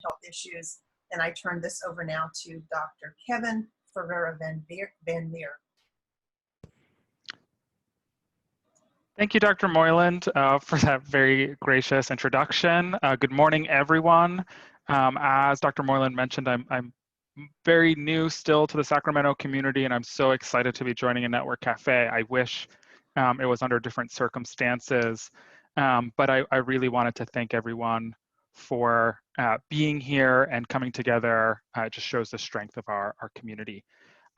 health issues. And I turn this over now to Dr. Kevin Ferreira Van Leer. Thank you, Dr. Moyland, for that very gracious introduction. Good morning, everyone. As Dr. Moyland mentioned, I'm very new still to the Sacramento community, and I'm so excited to be joining a Network Cafe. I wish it was under different circumstances, but I really wanted to thank everyone for being here and coming together. It just shows the strength of our community.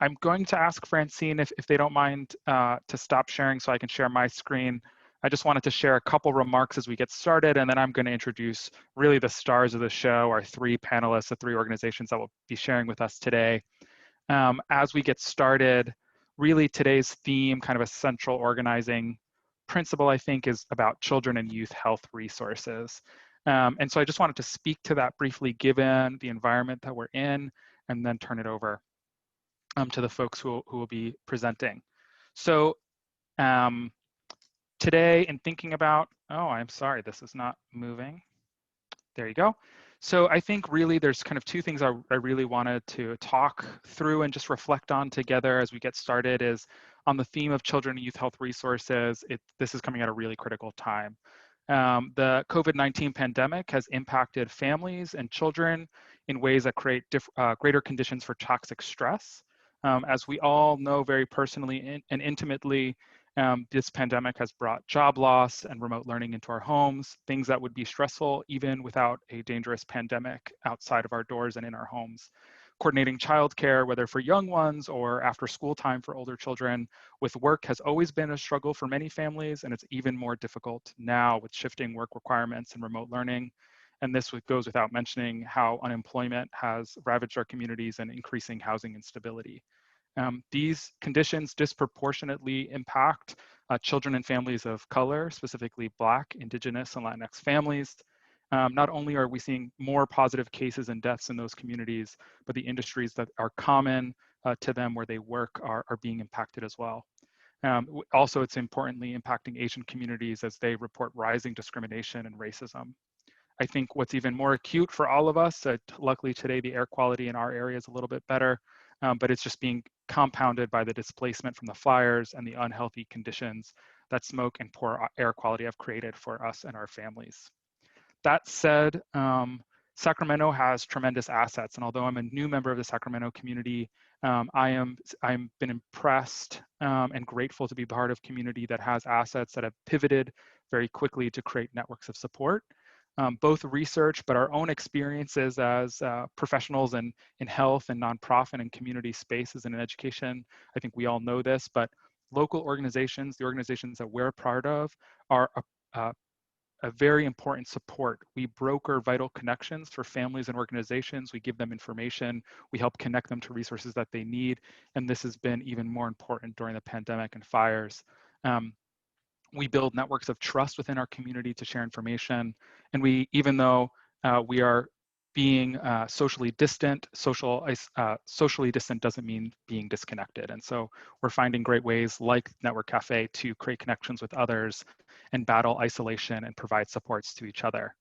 I'm going to ask Francine if they don't mind to stop sharing so I can share my screen. I just wanted to share a couple remarks as we get started, and then I'm going to introduce really the stars of the show, our three panelists, the three organizations that will be sharing with us today. As we get started, really today's theme, kind of a central organizing principle, I think, is about children and youth health resources. And so I just wanted to speak to that briefly, given the environment that we're in, and then turn it over to the folks who will be presenting. So today, in thinking about, oh, I'm sorry, this is not moving. There you go. So I think really there's kind of two things I really wanted to talk through and just reflect on together as we get started is on the theme of children and youth health resources. This is coming at a really critical time. The COVID-19 pandemic has impacted families and children in ways that create greater conditions for toxic stress. As we all know very personally and intimately, this pandemic has brought job loss and remote learning into our homes, things that would be stressful even without a dangerous pandemic outside of our doors and in our homes. Coordinating childcare, whether for young ones or after school time for older children, with work has always been a struggle for many families, and it's even more difficult now with shifting work requirements and remote learning. And this goes without mentioning how unemployment has ravaged our communities and increasing housing instability. These conditions disproportionately impact children and families of color, specifically Black, Indigenous, and Latinx families. Not only are we seeing more positive cases and deaths in those communities, but the industries that are common to them where they work are being impacted as well. Also, it's importantly impacting Asian communities as they report rising discrimination and racism. I think what's even more acute for all of us, luckily today the air quality in our area is a little bit better, but it's just being compounded by the displacement from the fires and the unhealthy conditions that smoke and poor air quality have created for us and our families. That said, Sacramento has tremendous assets, and although I'm a new member of the Sacramento community, I'm been impressed and grateful to be part of a community that has assets that have pivoted very quickly to create networks of support. Both research, but our own experiences as professionals in health and nonprofit and community spaces and in education. I think we all know this, but local organizations, the organizations that we're part of, are a very important support. We broker vital connections for families and organizations. We give them information. We help connect them to resources that they need. And this has been even more important during the pandemic and fires. We build networks of trust within our community to share information. And even though we are being socially distant, socially distant doesn't mean being disconnected. And so we're finding great ways like Network Cafe to create connections with others and battle isolation and provide supports to each other.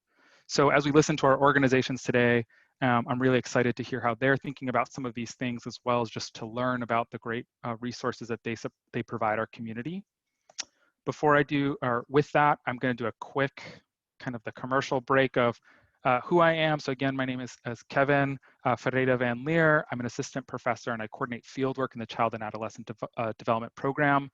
So as we listen to our organizations today, I'm really excited to hear how they're thinking about some of these things, as well as just to learn about the great resources that they provide our community. Before I do, or with that, I'm going to do a quick kind of the commercial break of who I am. So again, my name is Kevin Ferreira Van Leer. I'm an assistant professor and I coordinate fieldwork in the Child and Adolescent Development Program.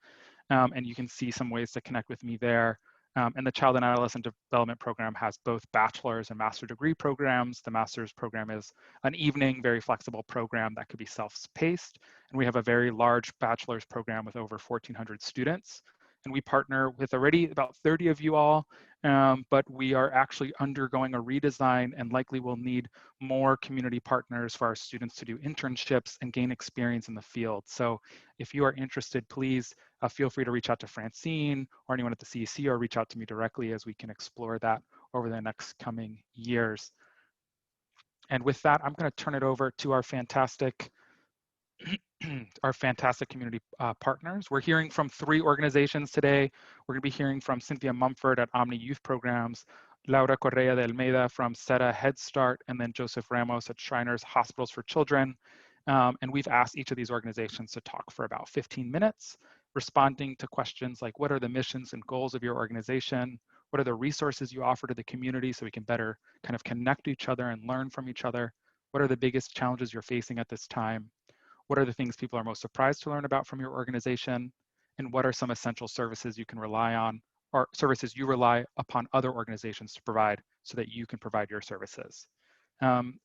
And you can see some ways to connect with me there. And the Child and Adolescent Development Program has both bachelor's and master's degree programs. The master's program is an evening, very flexible program that could be self-paced. And we have a very large bachelor's program with over 1,400 students. And we partner with already about 30 of you all, but we are actually undergoing a redesign and likely will need more community partners for our students to do internships and gain experience in the field. So if you are interested, please feel free to reach out to Francine or anyone at the CEC, or reach out to me directly as we can explore that over the next coming years. And with that, I'm going to turn it over to our fantastic community partners. We're hearing from three organizations today. We're going to be hearing from Cynthia Mumford at Omni Youth Programs, Laura Correa de Almeida from SETA Head Start, and then Joseph Ramos at Shriners Hospitals for Children. And we've asked each of these organizations to talk for about 15 minutes, responding to questions like, what are the missions and goals of your organization? What are the resources you offer to the community so we can better kind of connect each other and learn from each other? What are the biggest challenges you're facing at this time? What are the things people are most surprised to learn about from your organization? And what are some essential services you can rely on, or services you rely upon other organizations to provide so that you can provide your services?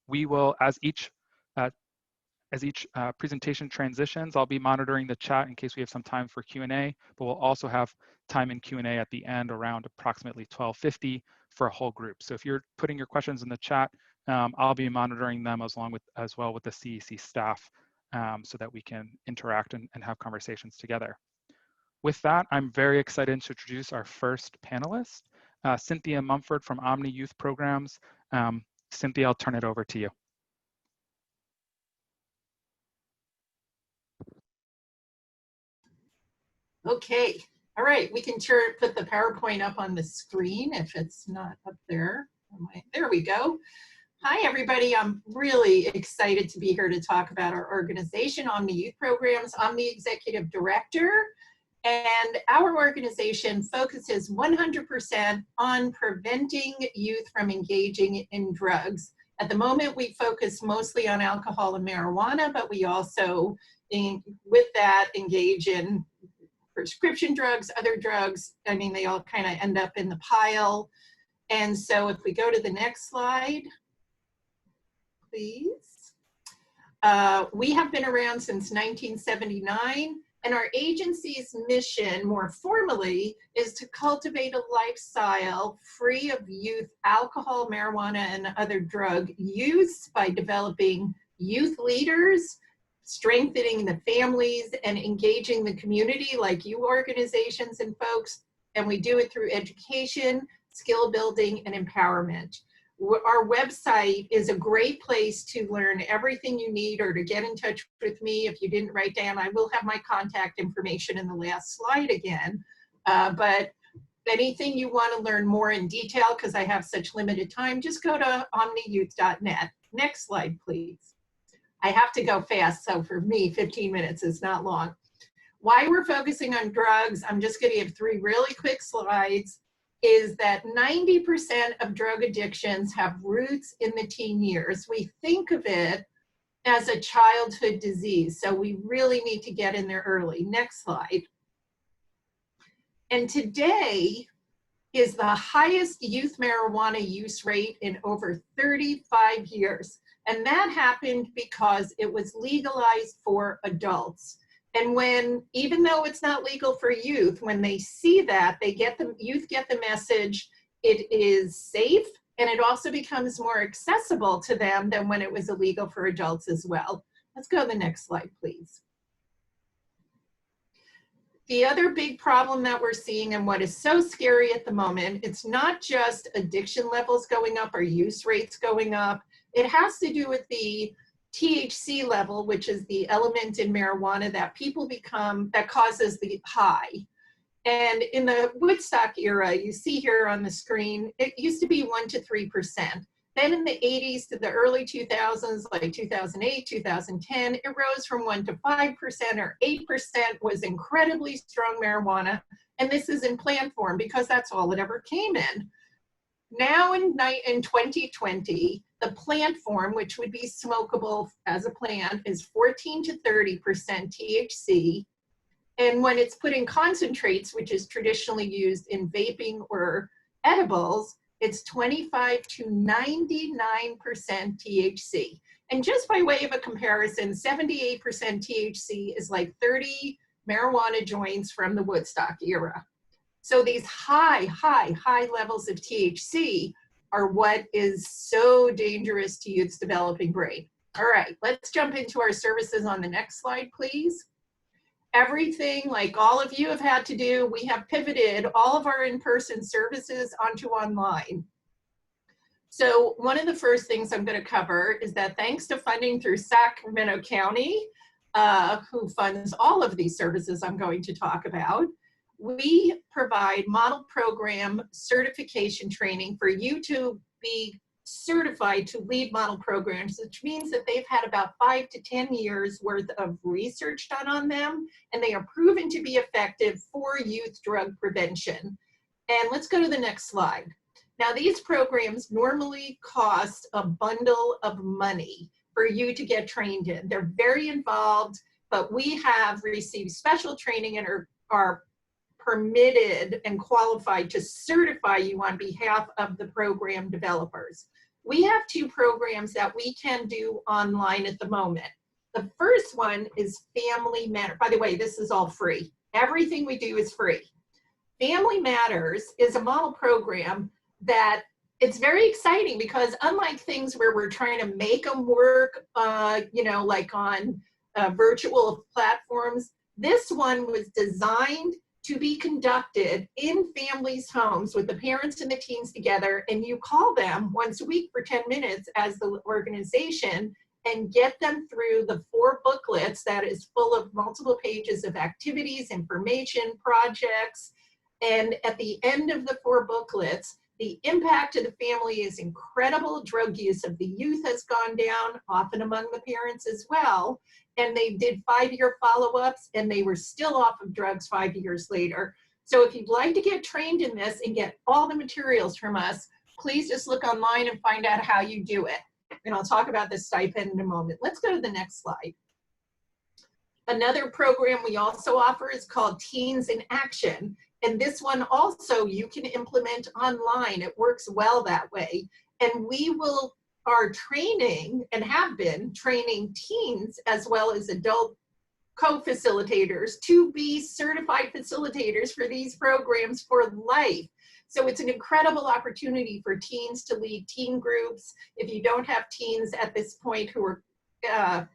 We will, as each presentation transitions, I'll be monitoring the chat in case we have some time for Q&A, but we'll also have time in Q&A at the end around approximately 12:50 for a whole group. So if you're putting your questions in the chat, I'll be monitoring them as well with the CEC staff so that we can interact and have conversations together. With that, I'm very excited to introduce our first panelist, Cynthia Mumford from Omni Youth Programs. Cynthia, I'll turn it over to you. Okay, all right, we can put the PowerPoint up on the screen if it's not up there. There we go. Hi, everybody. I'm really excited to be here to talk about our organization, Omni Youth Programs. I'm the Executive Director, and our organization focuses 100% on preventing youth from engaging in drugs. At the moment, we focus mostly on alcohol and marijuana, but we also, with that, engage in prescription drugs, other drugs. I mean, they all kind of end up in the pile. And so if we go to the next slide, please. We have been around since 1979, and our agency's mission, more formally, is to cultivate a lifestyle free of youth alcohol, marijuana, and other drug use by developing youth leaders, strengthening the families, and engaging the community like you organizations and folks. And we do it through education, skill building, and empowerment. Our website is a great place to learn everything you need or to get in touch with me. If you didn't write down, I will have my contact information in the last slide again. But anything you want to learn more in detail, because I have such limited time, just go to omniyouth.net. Next slide, please. I have to go fast, so for me, 15 minutes is not long. Why we're focusing on drugs, I'm just going to give 3 really quick slides, is that 90% of drug addictions have roots in the teen years. We think of it as a childhood disease, so we really need to get in there early. Next slide. And today is the highest youth marijuana use rate in over 35 years. And that happened because it was legalized for adults. And when, even though it's not legal for youth, when they see that, youth get the message, it is safe, and it also becomes more accessible to them than when it was illegal for adults as well. Let's go to the next slide, please. The other big problem that we're seeing, and what is so scary at the moment, it's not just addiction levels going up or use rates going up. It has to do with the THC level, which is the element in marijuana that people become, that causes the high. And in the Woodstock era, you see here on the screen, it used to be 1 to 3%. Then in the 80s to the early 2000s, like 2008, 2010, it rose from 1 to 5%, or 8% was incredibly strong marijuana. And this is in plant form because that's all it ever came in. Now in 2020, the plant form, which would be smokable as a plant, is 14 to 30% THC. And when it's put in concentrates, which is traditionally used in vaping or edibles, it's 25 to 99% THC. And just by way of a comparison, 78% THC is like 30 marijuana joints from the Woodstock era. So these high levels of THC are what is so dangerous to youth's developing brain. All right, let's jump into our services on the next slide, please. Everything, like all of you have had to do, we have pivoted all of our in-person services onto online. So one of the first things I'm going to cover is that thanks to funding through Sacramento County, who funds all of these services I'm going to talk about, we provide model program certification training for you to be certified to lead model programs, which means that they've had about 5 to 10 years worth of research done on them, and they are proven to be effective for youth drug prevention. And let's go to the next slide. Now, these programs normally cost a bundle of money for you to get trained in. They're very involved, but we have received special training and are permitted and qualified to certify you on behalf of the program developers. We have 2 programs that we can do online at the moment. The first one is Family Matters. By the way, this is all free. Everything we do is free. Family Matters is a model program that it's very exciting because unlike things where we're trying to make them work, you know, like on virtual platforms, this one was designed to be conducted in families' homes with the parents and the teens together, and you call them once a week for 10 minutes as the organization and get them through the 4 booklets that is full of multiple pages of activities, information, projects, and at the end of the 4 booklets, the impact of the family is incredible. Drug use of the youth has gone down, often among the parents as well. And they did 5-year follow-ups, and they were still off of drugs 5 years later. So if you'd like to get trained in this and get all the materials from us, please just look online and find out how you do it. And I'll talk about the stipend in a moment. Let's go to the next slide. Another program we also offer is called Teens in Action. And this one also you can implement online. It works well that way. And we are training and have been training teens as well as adult co-facilitators to be certified facilitators for these programs for life. So it's an incredible opportunity for teens to lead teen groups. If you don't have teens at this point who are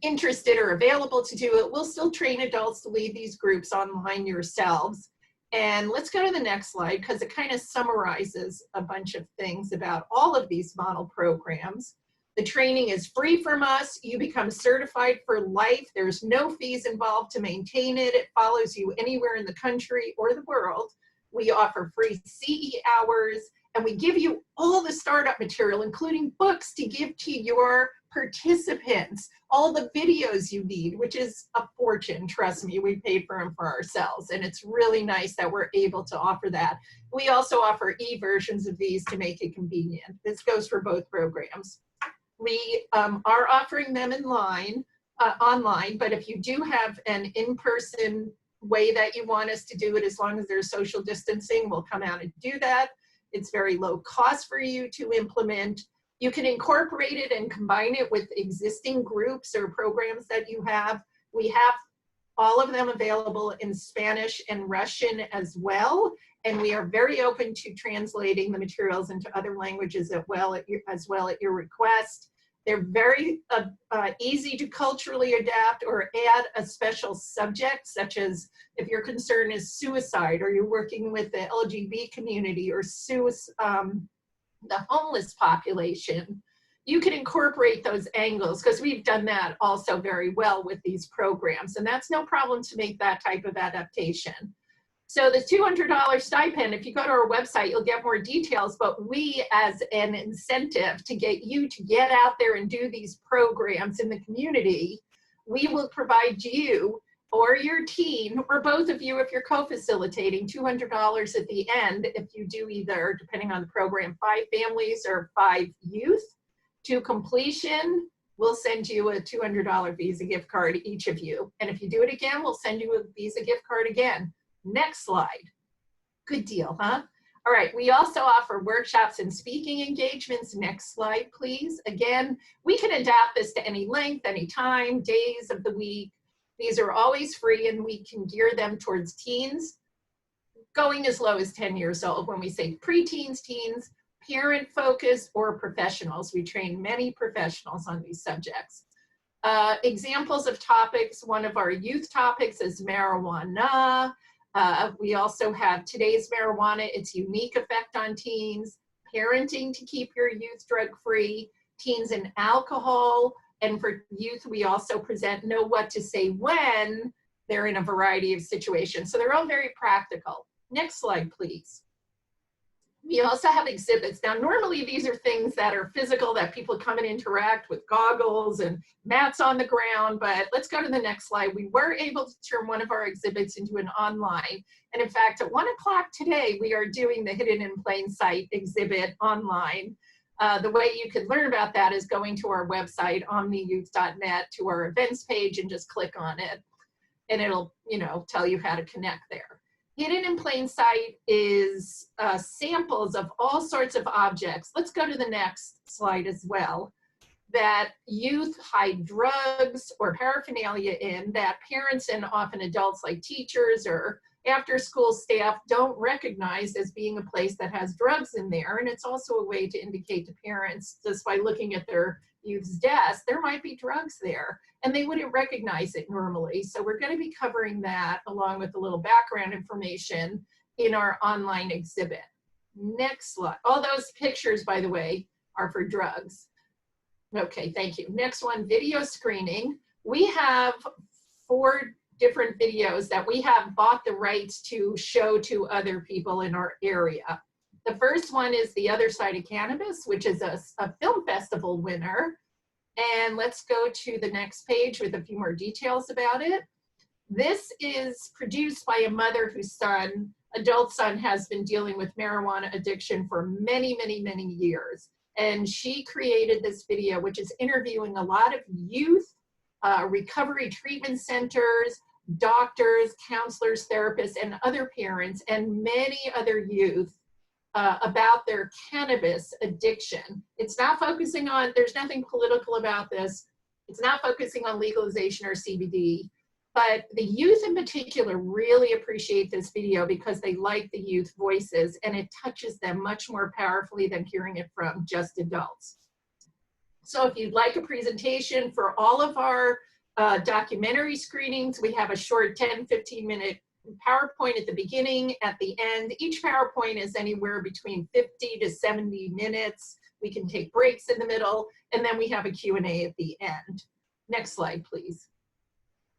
interested or available to do it, we'll still train adults to lead these groups online yourselves. And let's go to the next slide because it kind of summarizes a bunch of things about all of these model programs. The training is free from us. You become certified for life. There's no fees involved to maintain it. It follows you anywhere in the country or the world. We offer free CE hours, and we give you all the startup material, including books to give to your participants, all the videos you need, which is a fortune. Trust me, we paid for them for ourselves, and it's really nice that we're able to offer that. We also offer e-versions of these to make it convenient. This goes for both programs. We are offering them online, but if you do have an in-person way that you want us to do it, as long as there's social distancing, we'll come out and do that. It's very low cost for you to implement. You can incorporate it and combine it with existing groups or programs that you have. We have all of them available in Spanish and Russian as well. And we are very open to translating the materials into other languages as well at your request. They're very easy to culturally adapt or add a special subject, such as if your concern is suicide, or you're working with the LGBT community, or the homeless population. You can incorporate those angles because we've done that also very well with these programs, and that's no problem to make that type of adaptation. So the $200 stipend, if you go to our website, you'll get more details, but we, as an incentive to get you to get out there and do these programs in the community, we will provide you or your teen, or both of you if you're co-facilitating, $200 at the end if you do either, depending on the program, 5 families or 5 youth. To completion, we'll send you a $200 Visa gift card, each of you. And if you do it again, we'll send you a Visa gift card again. Next slide. Good deal, huh? All right, we also offer workshops and speaking engagements. Next slide, please. Again, we can adapt this to any length, any time, days of the week. These are always free, and we can gear them towards teens, going as low as 10 years old. When we say preteens, teens, parent focused, or professionals. We train many professionals on these subjects. Examples of topics, one of our youth topics is marijuana. We also have today's marijuana, its unique effect on teens, parenting to keep your youth drug-free, teens and alcohol, and for youth, we also present Know What to Say When, they're in a variety of situations. So they're all very practical. Next slide, please. We also have exhibits. Now, normally these are things that are physical, that people come and interact with goggles and mats on the ground, but let's go to the next slide. We were able to turn one of our exhibits into an online. And in fact, at 1 o'clock today, we are doing the Hidden in Plain Sight exhibit online. The way you can learn about that is going to our website, omniyouth.net, to our events page and just click on it. And it'll, you know, tell you how to connect there. Hidden in Plain Sight is samples of all sorts of objects. Let's go to the next slide as well. That youth hide drugs or paraphernalia in, that parents and often adults like teachers or after school staff don't recognize as being a place that has drugs in there. And it's also a way to indicate to parents, just by looking at their youth's desk, there might be drugs there and they wouldn't recognize it normally. So we're going to be covering that along with a little background information in our online exhibit. Next slide. All those pictures, by the way, are for drugs. Okay, thank you. Next one, video screening. We have 4 different videos that we have bought the rights to show to other people in our area. The first one is The Other Side of Cannabis, which is a film festival winner. And let's go to the next page with a few more details about it. This is produced by a mother whose adult son has been dealing with marijuana addiction for many, many, many years. And she created this video, which is interviewing a lot of youth, recovery treatment centers, doctors, counselors, therapists, and other parents, and many other youth about their cannabis addiction. It's not focusing on, there's nothing political about this. It's not focusing on legalization or CBD, but the youth in particular really appreciate this video because they like the youth voices and it touches them much more powerfully than hearing it from just adults. So if you'd like a presentation for all of our documentary screenings, we have a short 10-15 minute PowerPoint at the beginning, at the end. Each PowerPoint is anywhere between 50 to 70 minutes. We can take breaks in the middle, and then we have a Q&A at the end. Next slide, please.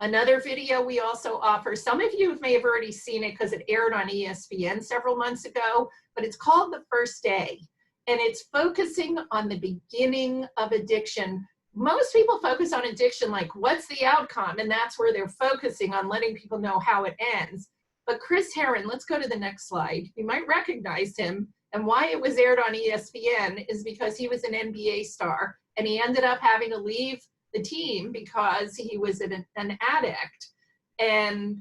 Another video we also offer, some of you may have already seen it because it aired on ESPN several months ago, but it's called The First Day, and it's focusing on the beginning of addiction. Most people focus on addiction like, what's the outcome? And that's where they're focusing on letting people know how it ends. But Chris Herron, let's go to the next slide. You might recognize him. And why it was aired on ESPN is because he was an NBA star and he ended up having to leave the team because he was an addict. And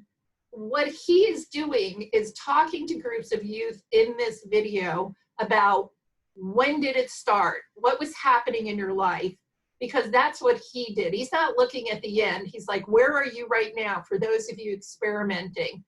what he is doing is talking to groups of youth in this video about when did it start? What was happening in your life? Because that's what he did. He's not looking at the end. He's like, where are you right now? For those of you experimenting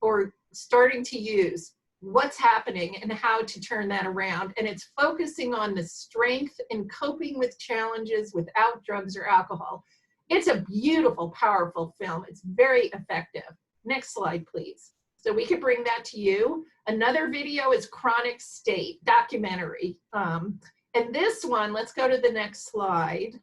or starting to use, what's happening and how to turn that around. And it's focusing on the strength in coping with challenges without drugs or alcohol. It's a beautiful, powerful film. It's very effective. Next slide, please. So we could bring that to you. Another video is Chronic State, documentary. And this one, let's go to the next slide.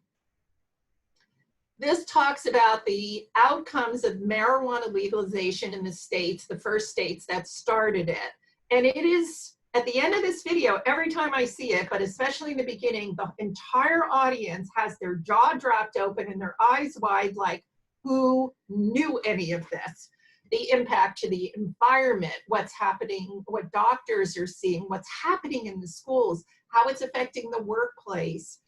This talks about the outcomes of marijuana legalization in the states, the first states that started it. And it is, at the end of this video, every time I see it, but especially in the beginning, the entire audience has their jaw dropped open and their eyes wide like, who knew any of this? The impact to the environment, what's happening, what doctors are seeing, what's happening in the schools, how it's affecting the workplace.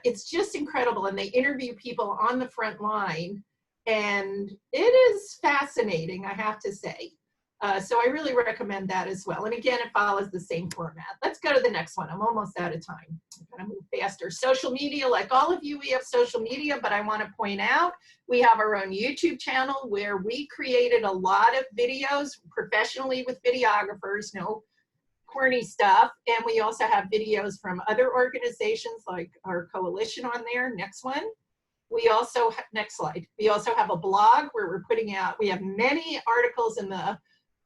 It's just incredible. And they interview people on the front line. And it is fascinating, I have to say. So I really recommend that as well. And again, it follows the same format. Let's go to the next one. I'm almost out of time. I'm gonna move faster. Social media, like all of you, we have social media, but I wanna point out, we have our own YouTube channel where we created a lot of videos professionally with videographers, no corny stuff. And we also have videos from other organizations like our coalition on there. Next one. We also, next slide. We also have a blog where we're putting out, we have many articles in the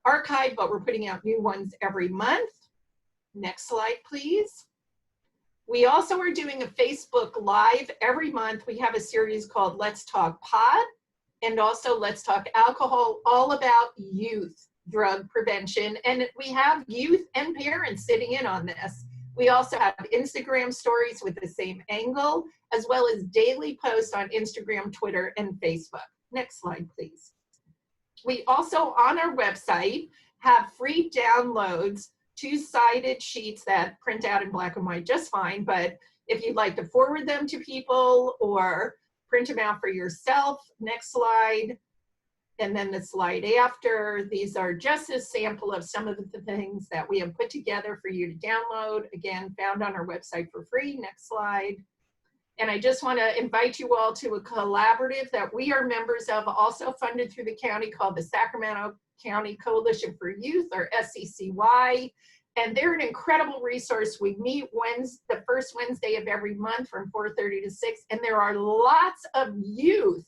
archive, but we're putting out new ones every month. Next slide, please. We also are doing a Facebook Live every month. We have a series called Let's Talk Pod, and also Let's Talk Alcohol, all about youth drug prevention. And we have youth and parents sitting in on this. We also have Instagram stories with the same angle, as well as daily posts on Instagram, Twitter, and Facebook. Next slide, please. We also, on our website, have free downloads, two-sided sheets that print out in black and white just fine, but if you'd like to forward them to people or print them out for yourself, next slide, and then the slide after, these are just a sample of some of the things that we have put together for you to download, again, found on our website for free. Next slide. And I just want to invite you all to a collaborative that we are members of, also funded through the county, called the Sacramento County Coalition for Youth, or SECY. And they're an incredible resource. We meet the first Wednesday of every month from 4:30 to 6. And there are lots of youth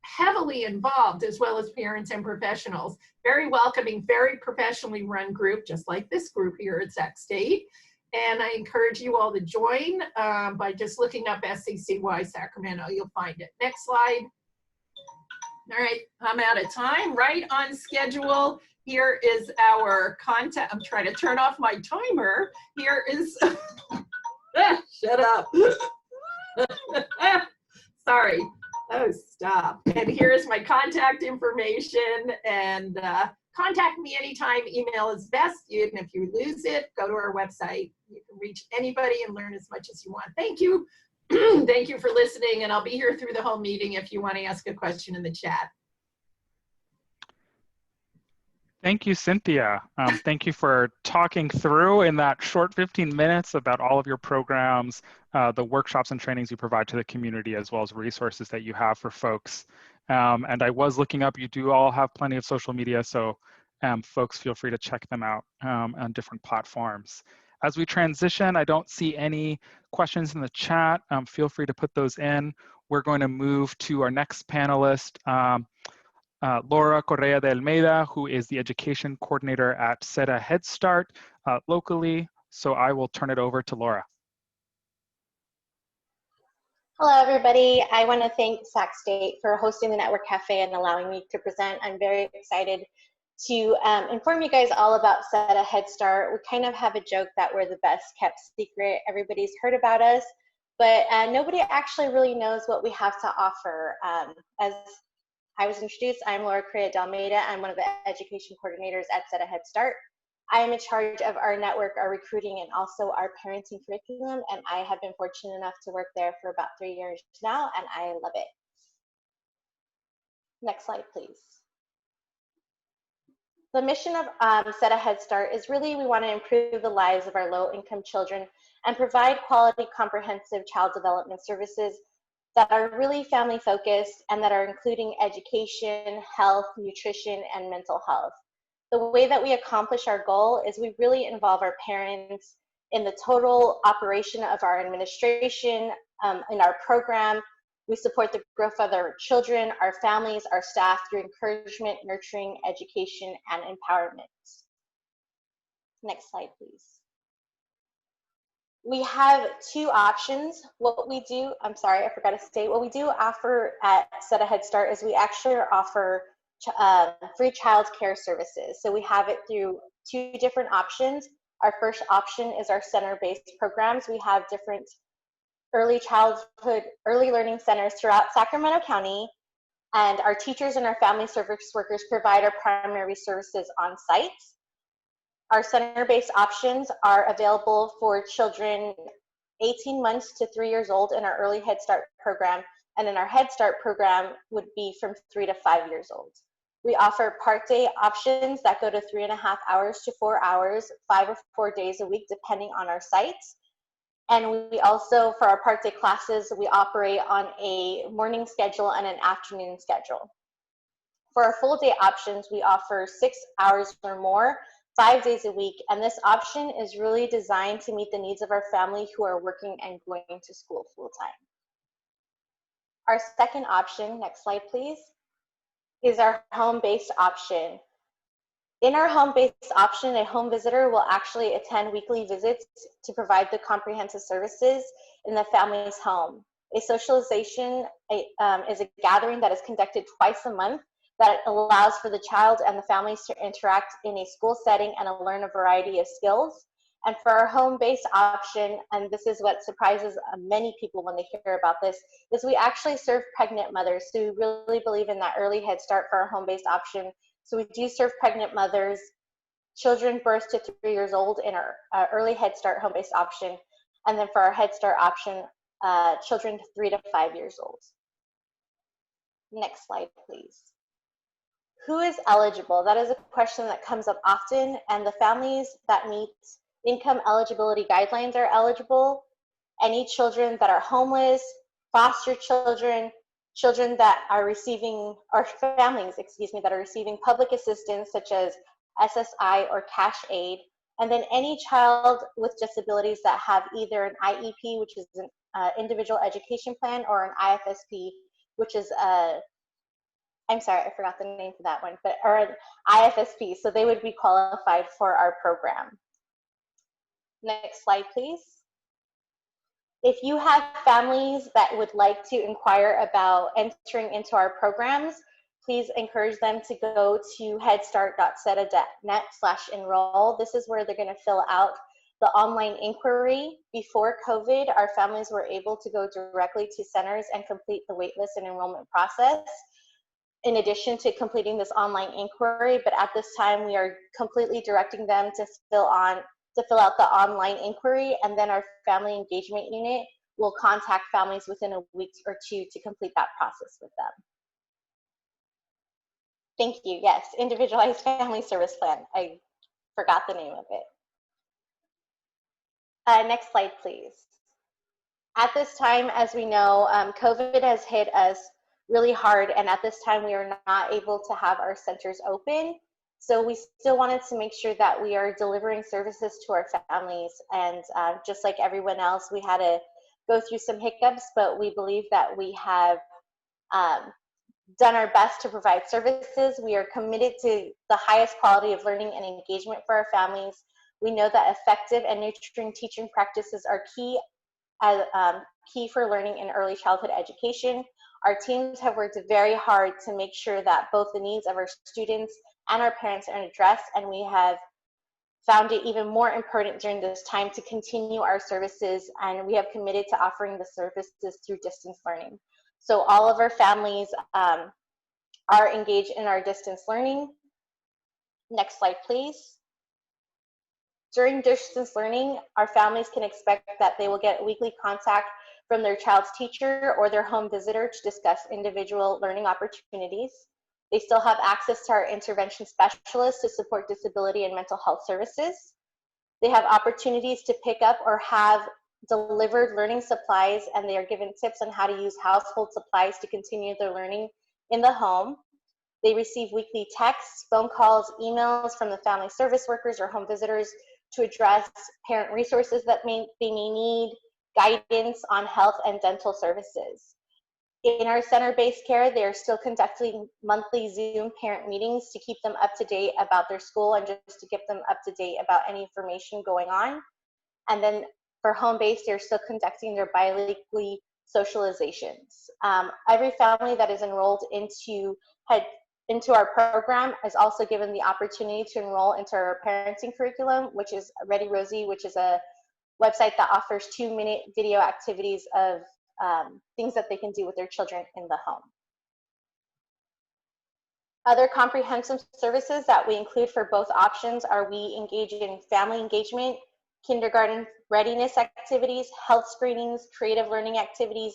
heavily involved, as well as parents and professionals. Very welcoming, very professionally run group, just like this group here at Sac State. And I encourage you all to join by just looking up SECY Sacramento. You'll find it. Next slide. All right, I'm out of time. Right on schedule. Here is our contact. I'm trying to turn off my timer. Here is, shut up. Sorry. Oh, stop. And here's my contact information, and contact me anytime. Email is best. And if you lose it, go to our website. You can reach anybody and learn as much as you want. Thank you. Thank you for listening, and I'll be here through the whole meeting if you want to ask a question in the chat. Thank you, Cynthia. Thank you for talking through in that short 15 minutes about all of your programs, the workshops and trainings you provide to the community, as well as resources that you have for folks. And I was looking up, you do all have plenty of social media, so folks feel free to check them out on different platforms. As we transition, I don't see any questions in the chat. Feel free to put those in. We're going to move to our next panelist, Laura Correa de Almeida, who is the education coordinator at SETA Head Start locally. So I will turn it over to Laura. Hello, everybody. I want to thank Sac State for hosting the Network Cafe and allowing me to present. I'm very excited to inform you guys all about SETA Head Start. We kind of have a joke that we're the best kept secret. Everybody's heard about us, but nobody actually really knows what we have to offer. As I was introduced, I'm Laura Correa de Almeida. I'm one of the education coordinators at SETA Head Start. I am in charge of our network, our recruiting, and also our parenting curriculum, and I have been fortunate enough to work there for about 3 years now, and I love it. Next slide, please. The mission of SETA Head Start is really, we want to improve the lives of our low-income children and provide quality, comprehensive child development services that are really family focused and that are including education, health, nutrition, and mental health. The way that we accomplish our goal is we really involve our parents in the total operation of our administration, in our program. We support the growth of our children, our families, our staff through encouragement, nurturing, education, and empowerment. Next slide, please. We have two options. What we do, I'm sorry, I forgot to state, what we do offer at SETA Head Start is we actually offer free child care services. So we have it through two different options. Our first option is our center-based programs. We have different early childhood, early learning centers throughout Sacramento County, and our teachers and our family service workers provide our primary services on site. Our center-based options are available for children 18 months to 3 years old in our early Head Start program, and in our Head Start program would be from 3 to 5 years old. We offer part day options that go to 3.5 hours to 4 hours, 5 or 4 days a week, depending on our sites. And we also, for our part day classes, we operate on a morning schedule and an afternoon schedule. For our full day options, we offer 6 hours or more, 5 days a week, and this option is really designed to meet the needs of our family who are working and going to school full time. Our second option, next slide please, is our home-based option. In our home-based option, a home visitor will actually attend weekly visits to provide the comprehensive services in the family's home. A socialization is a gathering that is conducted twice a month that allows for the child and the families to interact in a school setting and learn a variety of skills. And for our home-based option, and this is what surprises many people when they hear about this, is we actually serve pregnant mothers. So we really believe in that early Head Start for our home-based option. So we do serve pregnant mothers, children birth to 3 years old in our early Head Start home-based option. And then for our Head Start option, children 3 to 5 years old. Next slide, please. Who is eligible? That is a question that comes up often, and the families that meet income eligibility guidelines are eligible. Any children that are homeless, foster children, children that are receiving, or families, excuse me, that are receiving public assistance such as SSI or cash aid, and then any child with disabilities that have either an IEP, which is an individual education plan, or an IFSP, which is a, I'm sorry, I forgot the name for that one, but, or an IFSP, so they would be qualified for our program. Next slide, please. If you have families that would like to inquire about entering into our programs, please encourage them to go to headstart.seta.net/enroll. This is where they're going to fill out the online inquiry. Before COVID, our families were able to go directly to centers and complete the waitlist and enrollment process, in addition to completing this online inquiry. But at this time, we are completely directing them to fill out the online inquiry, and then our family engagement unit will contact families within a week or two to complete that process with them. Thank you. Yes, Individualized Family Service Plan. I forgot the name of it. Next slide, please. At this time, as we know, COVID has hit us really hard, and at this time we are not able to have our centers open. So we still wanted to make sure that we are delivering services to our families, and just like everyone else, we had to go through some hiccups, but we believe that we have done our best to provide services. We are committed to the highest quality of learning and engagement for our families. We know that effective and nurturing teaching practices are key for learning in early childhood education. Our teams have worked very hard to make sure that both the needs of our students and our parents are addressed, and we have found it even more important during this time to continue our services, and we have committed to offering the services through distance learning. So all of our families are engaged in our distance learning. Next slide, please. During distance learning, our families can expect that they will get weekly contact from their child's teacher or their home visitor to discuss individual learning opportunities. They still have access to our intervention specialists to support disability and mental health services. They have opportunities to pick up or have delivered learning supplies, and they are given tips on how to use household supplies to continue their learning in the home. They receive weekly texts, phone calls, emails from the family service workers or home visitors to address parent resources that they may need, guidance on health and dental services. In our center-based care, they are still conducting monthly Zoom parent meetings to keep them up to date about their school and just to get them up to date about any information going on. And then for home-based, they're still conducting their bi-weekly socializations. Every family that is enrolled into our program is also given the opportunity to enroll into our parenting curriculum, which is Ready Rosie, which is a website that offers 2-minute video activities of things that they can do with their children in the home. Other comprehensive services that we include for both options are we engage in family engagement, kindergarten readiness activities, health screenings, creative learning activities,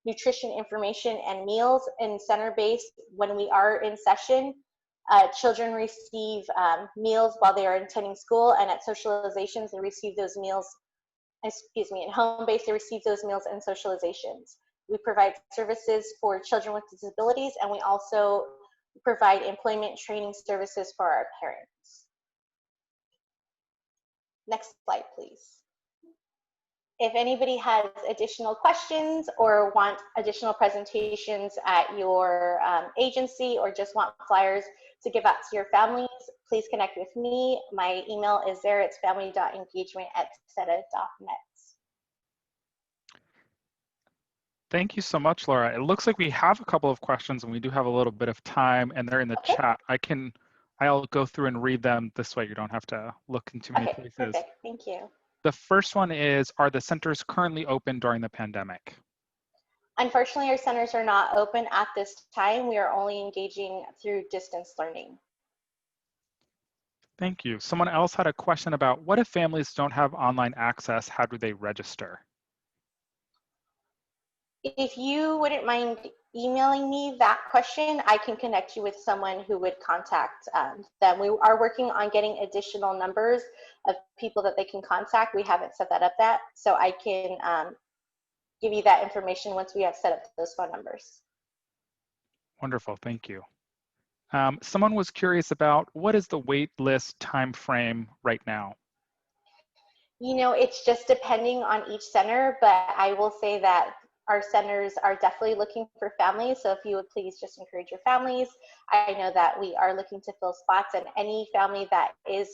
nutrition information, and meals. In center-based, when we are in session, children receive meals while they are attending school, and at socializations, they receive those meals, in home-based, they receive those meals and socializations. We provide services for children with disabilities, and we also provide employment training services for our parents. Next slide, please. If anybody has additional questions or want additional presentations at your agency, or just want flyers to give out to your families, please connect with me. My email is there. It's family.engagement@seta.net. Thank you so much, Laura. It looks like we have a couple of questions and we do have a little bit of time and they're in the Okay. chat. I'll go through and read them. This way you don't have to look in too many Okay, places. perfect. Thank you. The first one is, are the centers currently open during the pandemic? Unfortunately, our centers are not open at this time. We are only engaging through distance learning. Thank you. Someone else had a question about, what if families don't have online access? How do they register? If you wouldn't mind emailing me that question, I can connect you with someone who would contact them. We are working on getting additional numbers of people that they can contact. We haven't set that up yet, so I can give you that information once we have set up those phone numbers. Wonderful, thank you. Someone was curious about, what is the wait list time frame right now? You know, it's just depending on each center, but I will say that our centers are definitely looking for families. So if you would please just encourage your families. I know that we are looking to fill spots, and any family that is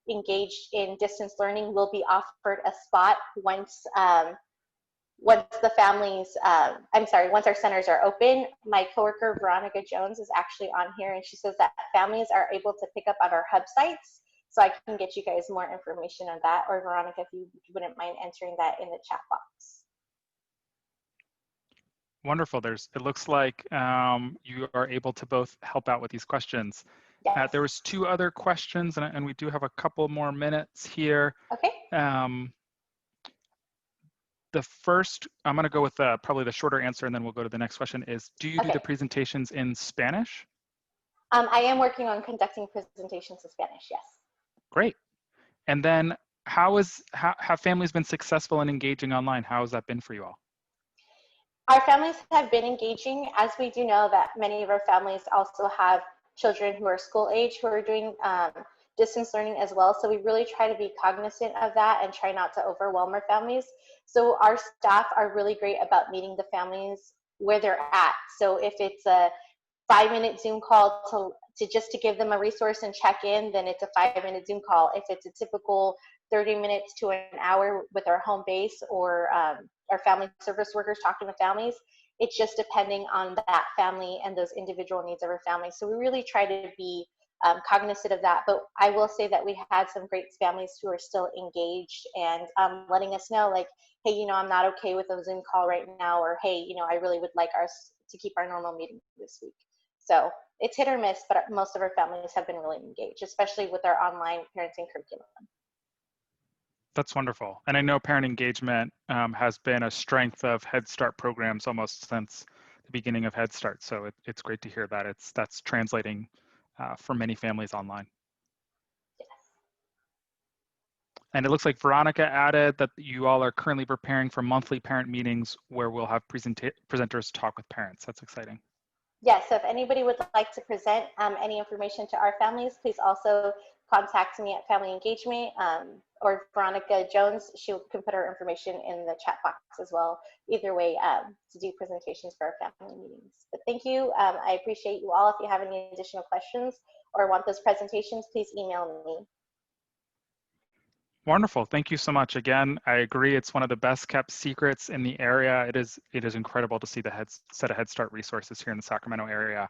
engaged in distance learning will be offered a spot once the families, once our centers are open. My coworker, Veronica Jones, is actually on here, and she says that families are able to pick up on our hub sites. So I can get you guys more information on that, or Veronica, if you wouldn't mind entering that in the chat box. Wonderful. It looks like you are able to both help out with these questions. Yes. There was 2 other questions, and we do have a couple more minutes here. Okay. The first, I'm going to go with probably the shorter answer, and then we'll go to the next question, is, do you do the presentations in Spanish? I am working on conducting presentations in Spanish, yes. Great. And then have families been successful in engaging online? How has that been for you all? Our families have been engaging, as we do know that many of our families also have children who are school age who are doing distance learning as well. So we really try to be cognizant of that and try not to overwhelm our families. So our staff are really great about meeting the families where they're at. So if it's a 5-minute Zoom call to just to give them a resource and check in, then it's a 5-minute Zoom call. If it's a typical 30 minutes to an hour with our home base or our family service workers talking to families, it's just depending on that family and those individual needs of our family. So we really try to be cognizant of that. But I will say that we had some great families who are still engaged and letting us know, like, hey, you know, I'm not okay with a Zoom call right now, or hey, you know, I really would like us to keep our normal meeting this week. So it's hit or miss, but most of our families have been really engaged, especially with our online parenting curriculum. That's wonderful. And I know parent engagement has been a strength of Head Start programs almost since the beginning of Head Start. So it's great to hear that that's translating for many families online. Yes. And it looks like Veronica added that you all are currently preparing for monthly parent meetings where we'll have presenters talk with parents. That's exciting. Yes, so if anybody would like to present any information to our families, please also contact me at Family Engagement or Veronica Jones. She can put her information in the chat box as well. Either way, to do presentations for our family meetings. But thank you. I appreciate you all. If you have any additional questions or want those presentations, please email me. Wonderful. Thank you so much. Again, I agree. It's one of the best kept secrets in the area. It is incredible to see the SETA Head Start resources here in the Sacramento area.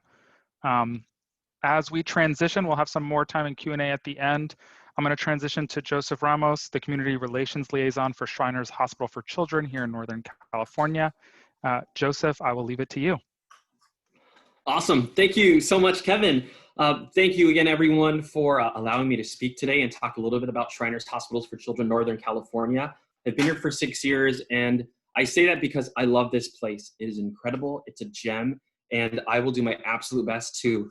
As we transition, we'll have some more time in Q&A at the end. I'm going to transition to Joseph Ramos, the Community Relations Liaison for Shriners Hospital for Children here in Northern California. Joseph, I will leave it to you. Awesome. Thank you so much, Kevin. Thank you again, everyone, for allowing me to speak today and talk a little bit about Shriners Hospitals for Children, Northern California. I've been here for 6 years, and I say that because I love this place. It is incredible. It's a gem, and I will do my absolute best to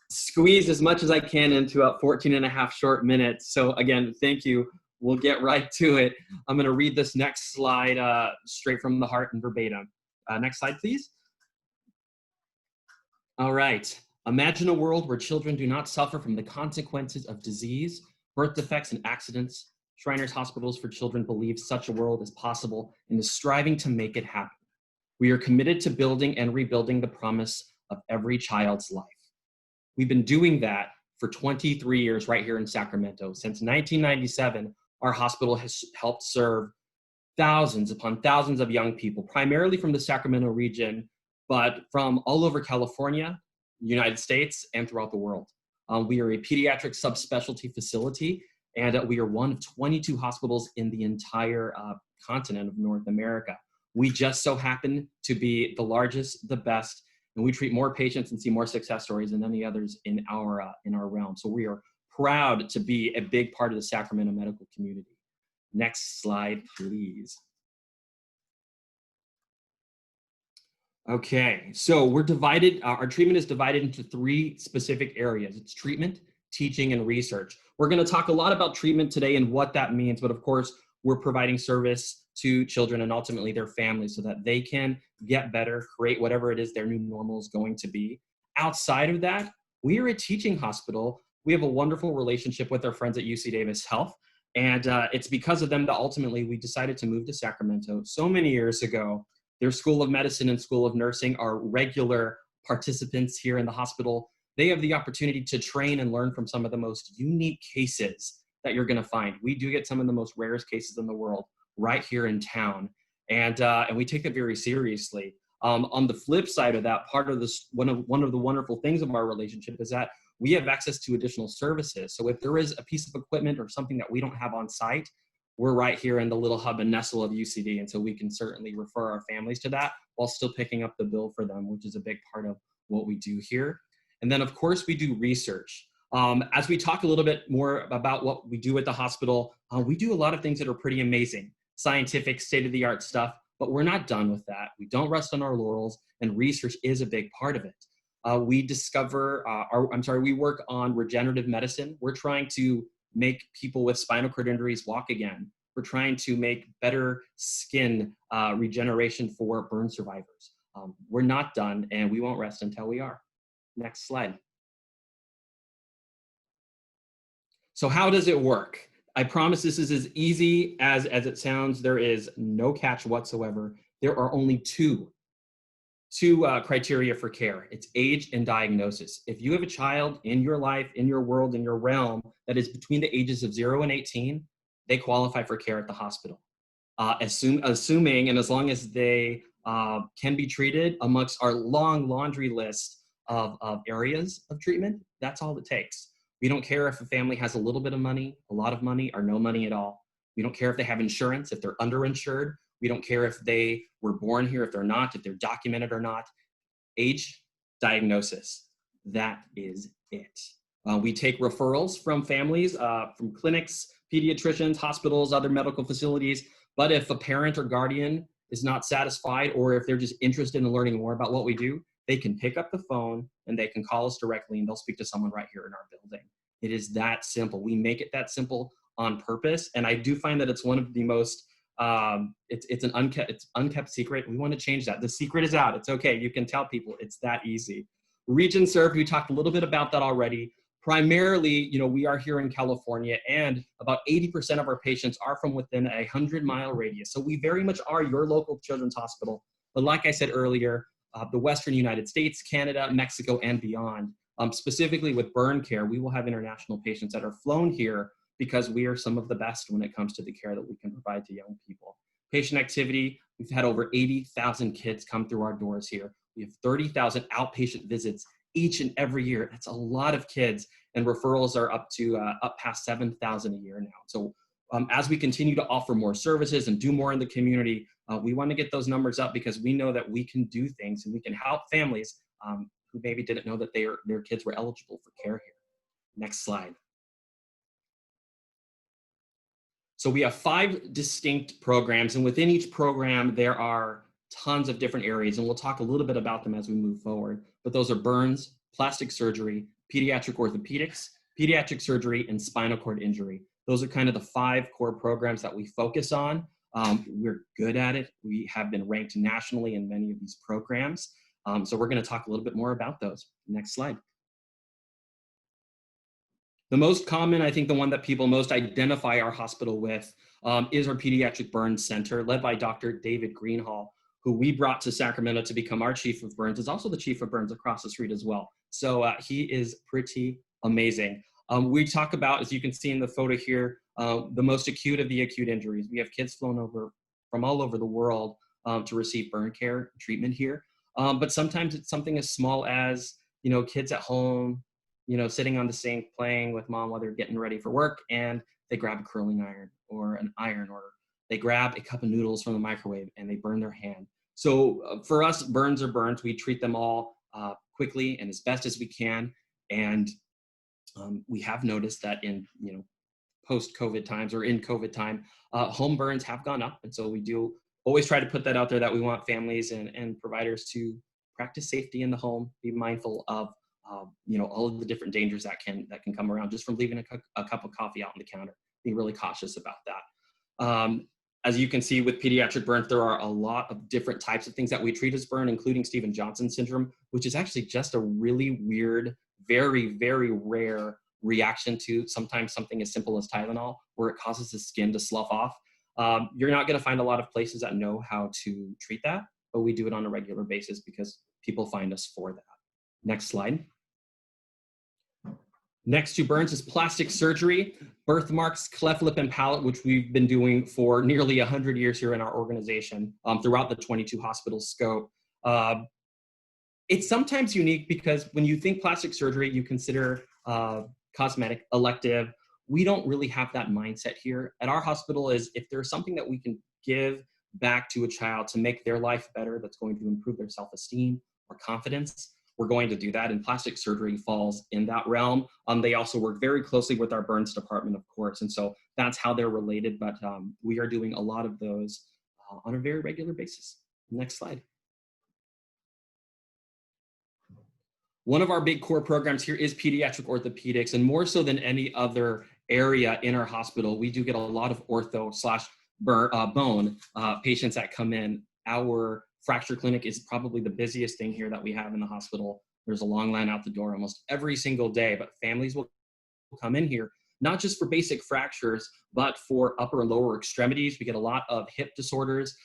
squeeze as much as I can into 14 and a half short minutes. So again, thank you. We'll get right to it. I'm going to read this next slide straight from the heart and verbatim. Next slide, please. All right. Imagine a world where children do not suffer from the consequences of disease, birth defects, and accidents. Shriners Hospitals for Children believes such a world is possible and is striving to make it happen. We are committed to building and rebuilding the promise of every child's life. We've been doing that for 23 years right here in Sacramento. Since 1997, our hospital has helped serve thousands upon thousands of young people, primarily from the Sacramento region, but from all over California, United States, and throughout the world. We are a pediatric subspecialty facility, and we are one of 22 hospitals in the entire continent of North America. We just so happen to be the largest, the best, and we treat more patients and see more success stories than any others in our realm. So we are proud to be a big part of the Sacramento medical community. Next slide, please. Okay, so we're divided, our treatment is divided into 3 specific areas. It's treatment, teaching, and research. We're gonna talk a lot about treatment today and what that means, but of course, we're providing service to children and ultimately their families so that they can get better, create whatever it is their new normal is going to be. Outside of that, we are a teaching hospital. We have a wonderful relationship with our friends at UC Davis Health, and it's because of them that ultimately we decided to move to Sacramento so many years ago. Their School of Medicine and School of Nursing are regular participants here in the hospital. They have the opportunity to train and learn from some of the most unique cases that you're gonna find. We do get some of the most rarest cases in the world right here in town. And we take that very seriously. On the flip side of that, part of this, one of the wonderful things of our relationship is that we have access to additional services. So if there is a piece of equipment or something that we don't have on site, we're right here in the little hub and nestle of UCD, and so we can certainly refer our families to that while still picking up the bill for them, which is a big part of what we do here. And then of course we do research. As we talk a little bit more about what we do at the hospital, we do a lot of things that are pretty amazing, scientific, state-of-the-art stuff, but we're not done with that. We don't rest on our laurels, and research is a big part of it. We work on regenerative medicine. We're trying to make people with spinal cord injuries walk again. We're trying to make better skin regeneration for burn survivors. We're not done, and we won't rest until we are. Next slide. So how does it work? I promise this is as easy as it sounds. There is no catch whatsoever. There are only two criteria for care. It's age and diagnosis. If you have a child in your life, in your world, in your realm that is between the ages of 0 and 18, they qualify for care at the hospital. Assuming and as long as they can be treated amongst our long laundry list of areas of treatment, that's all it takes. We don't care if a family has a little bit of money, a lot of money, or no money at all. We don't care if they have insurance, if they're underinsured. We don't care if they were born here, if they're not, if they're documented or not. Age, diagnosis, that is it. We take referrals from families, from clinics, pediatricians, hospitals, other medical facilities. But if a parent or guardian is not satisfied, or if they're just interested in learning more about what we do, they can pick up the phone and they can call us directly and they'll speak to someone right here in our building. It is that simple. We make it that simple on purpose. And I do find that it's one of the most, it's an unkept secret. We want to change that. The secret is out. It's okay. You can tell people it's that easy. Region served, we talked a little bit about that already. Primarily, we are here in California, and about 80% of our patients are from within a 100-mile radius. So we very much are your local children's hospital. But like I said earlier, the Western United States, Canada, Mexico, and beyond. Specifically with burn care, we will have international patients that are flown here because we are some of the best when it comes to the care that we can provide to young people. Patient activity, we've had over 80,000 kids come through our doors here. We have 30,000 outpatient visits each and every year. That's a lot of kids, and referrals are up past 7,000 a year now. So as we continue to offer more services and do more in the community, we want to get those numbers up because we know that we can do things and we can help families who maybe didn't know that their kids were eligible for care here. Next slide. So we have 5 distinct programs, and within each program, there are tons of different areas, and we'll talk a little bit about them as we move forward. But those are burns, plastic surgery, pediatric orthopedics, pediatric surgery, and spinal cord injury. Those are kind of the 5 core programs that we focus on. We're good at it. We have been ranked nationally in many of these programs. So we're going to talk a little bit more about those. Next slide. The most common, I think the one that people most identify our hospital with is our Pediatric Burns Center, led by Dr. David Greenhall, who we brought to Sacramento to become our chief of burns, is also the chief of burns across the street as well. So he is pretty amazing. We talk about, as you can see in the photo here, the most acute of the acute injuries. We have kids flown over from all over the world to receive burn care treatment here. But sometimes it's something as small as, kids at home, sitting on the sink playing with mom while they're getting ready for work, and they grab a curling iron or an iron, or they grab a cup of noodles from the microwave and they burn their hand. So for us, burns are burns. We treat them all quickly and as best as we can. And we have noticed that in, post-COVID times or in COVID time, home burns have gone up. And so we do always try to put that out there, that we want families and providers to practice safety in the home, be mindful of all of the different dangers that can come around just from leaving a cup of coffee out on the counter. Be really cautious about that. As you can see with pediatric burns, there are a lot of different types of things that we treat as burn, including Stevens-Johnson syndrome, which is actually just a really weird, very, very rare reaction to sometimes something as simple as Tylenol, where it causes the skin to slough off. You're not going to find a lot of places that know how to treat that, but we do it on a regular basis because people find us for that. Next slide. Next to burns is plastic surgery, birthmarks, cleft lip and palate, which we've been doing for nearly 100 years here in our organization throughout the 22 hospital scope. It's sometimes unique because when you think plastic surgery, you consider cosmetic, elective. We don't really have that mindset here. At our hospital is if there's something that we can give back to a child to make their life better, that's going to improve their self-esteem or confidence, we're going to do that, and plastic surgery falls in that realm. They also work very closely with our burns department, of course, and so that's how they're related, but we are doing a lot of those on a very regular basis. Next slide. One of our big core programs here is pediatric orthopedics, and more so than any other area in our hospital, we do get a lot of ortho/bone patients that come in. Our fracture clinic is probably the busiest thing here that we have in the hospital. There's a long line out the door almost every single day, but families will come in here, not just for basic fractures, but for upper and lower extremities. We get a lot of hip disorders.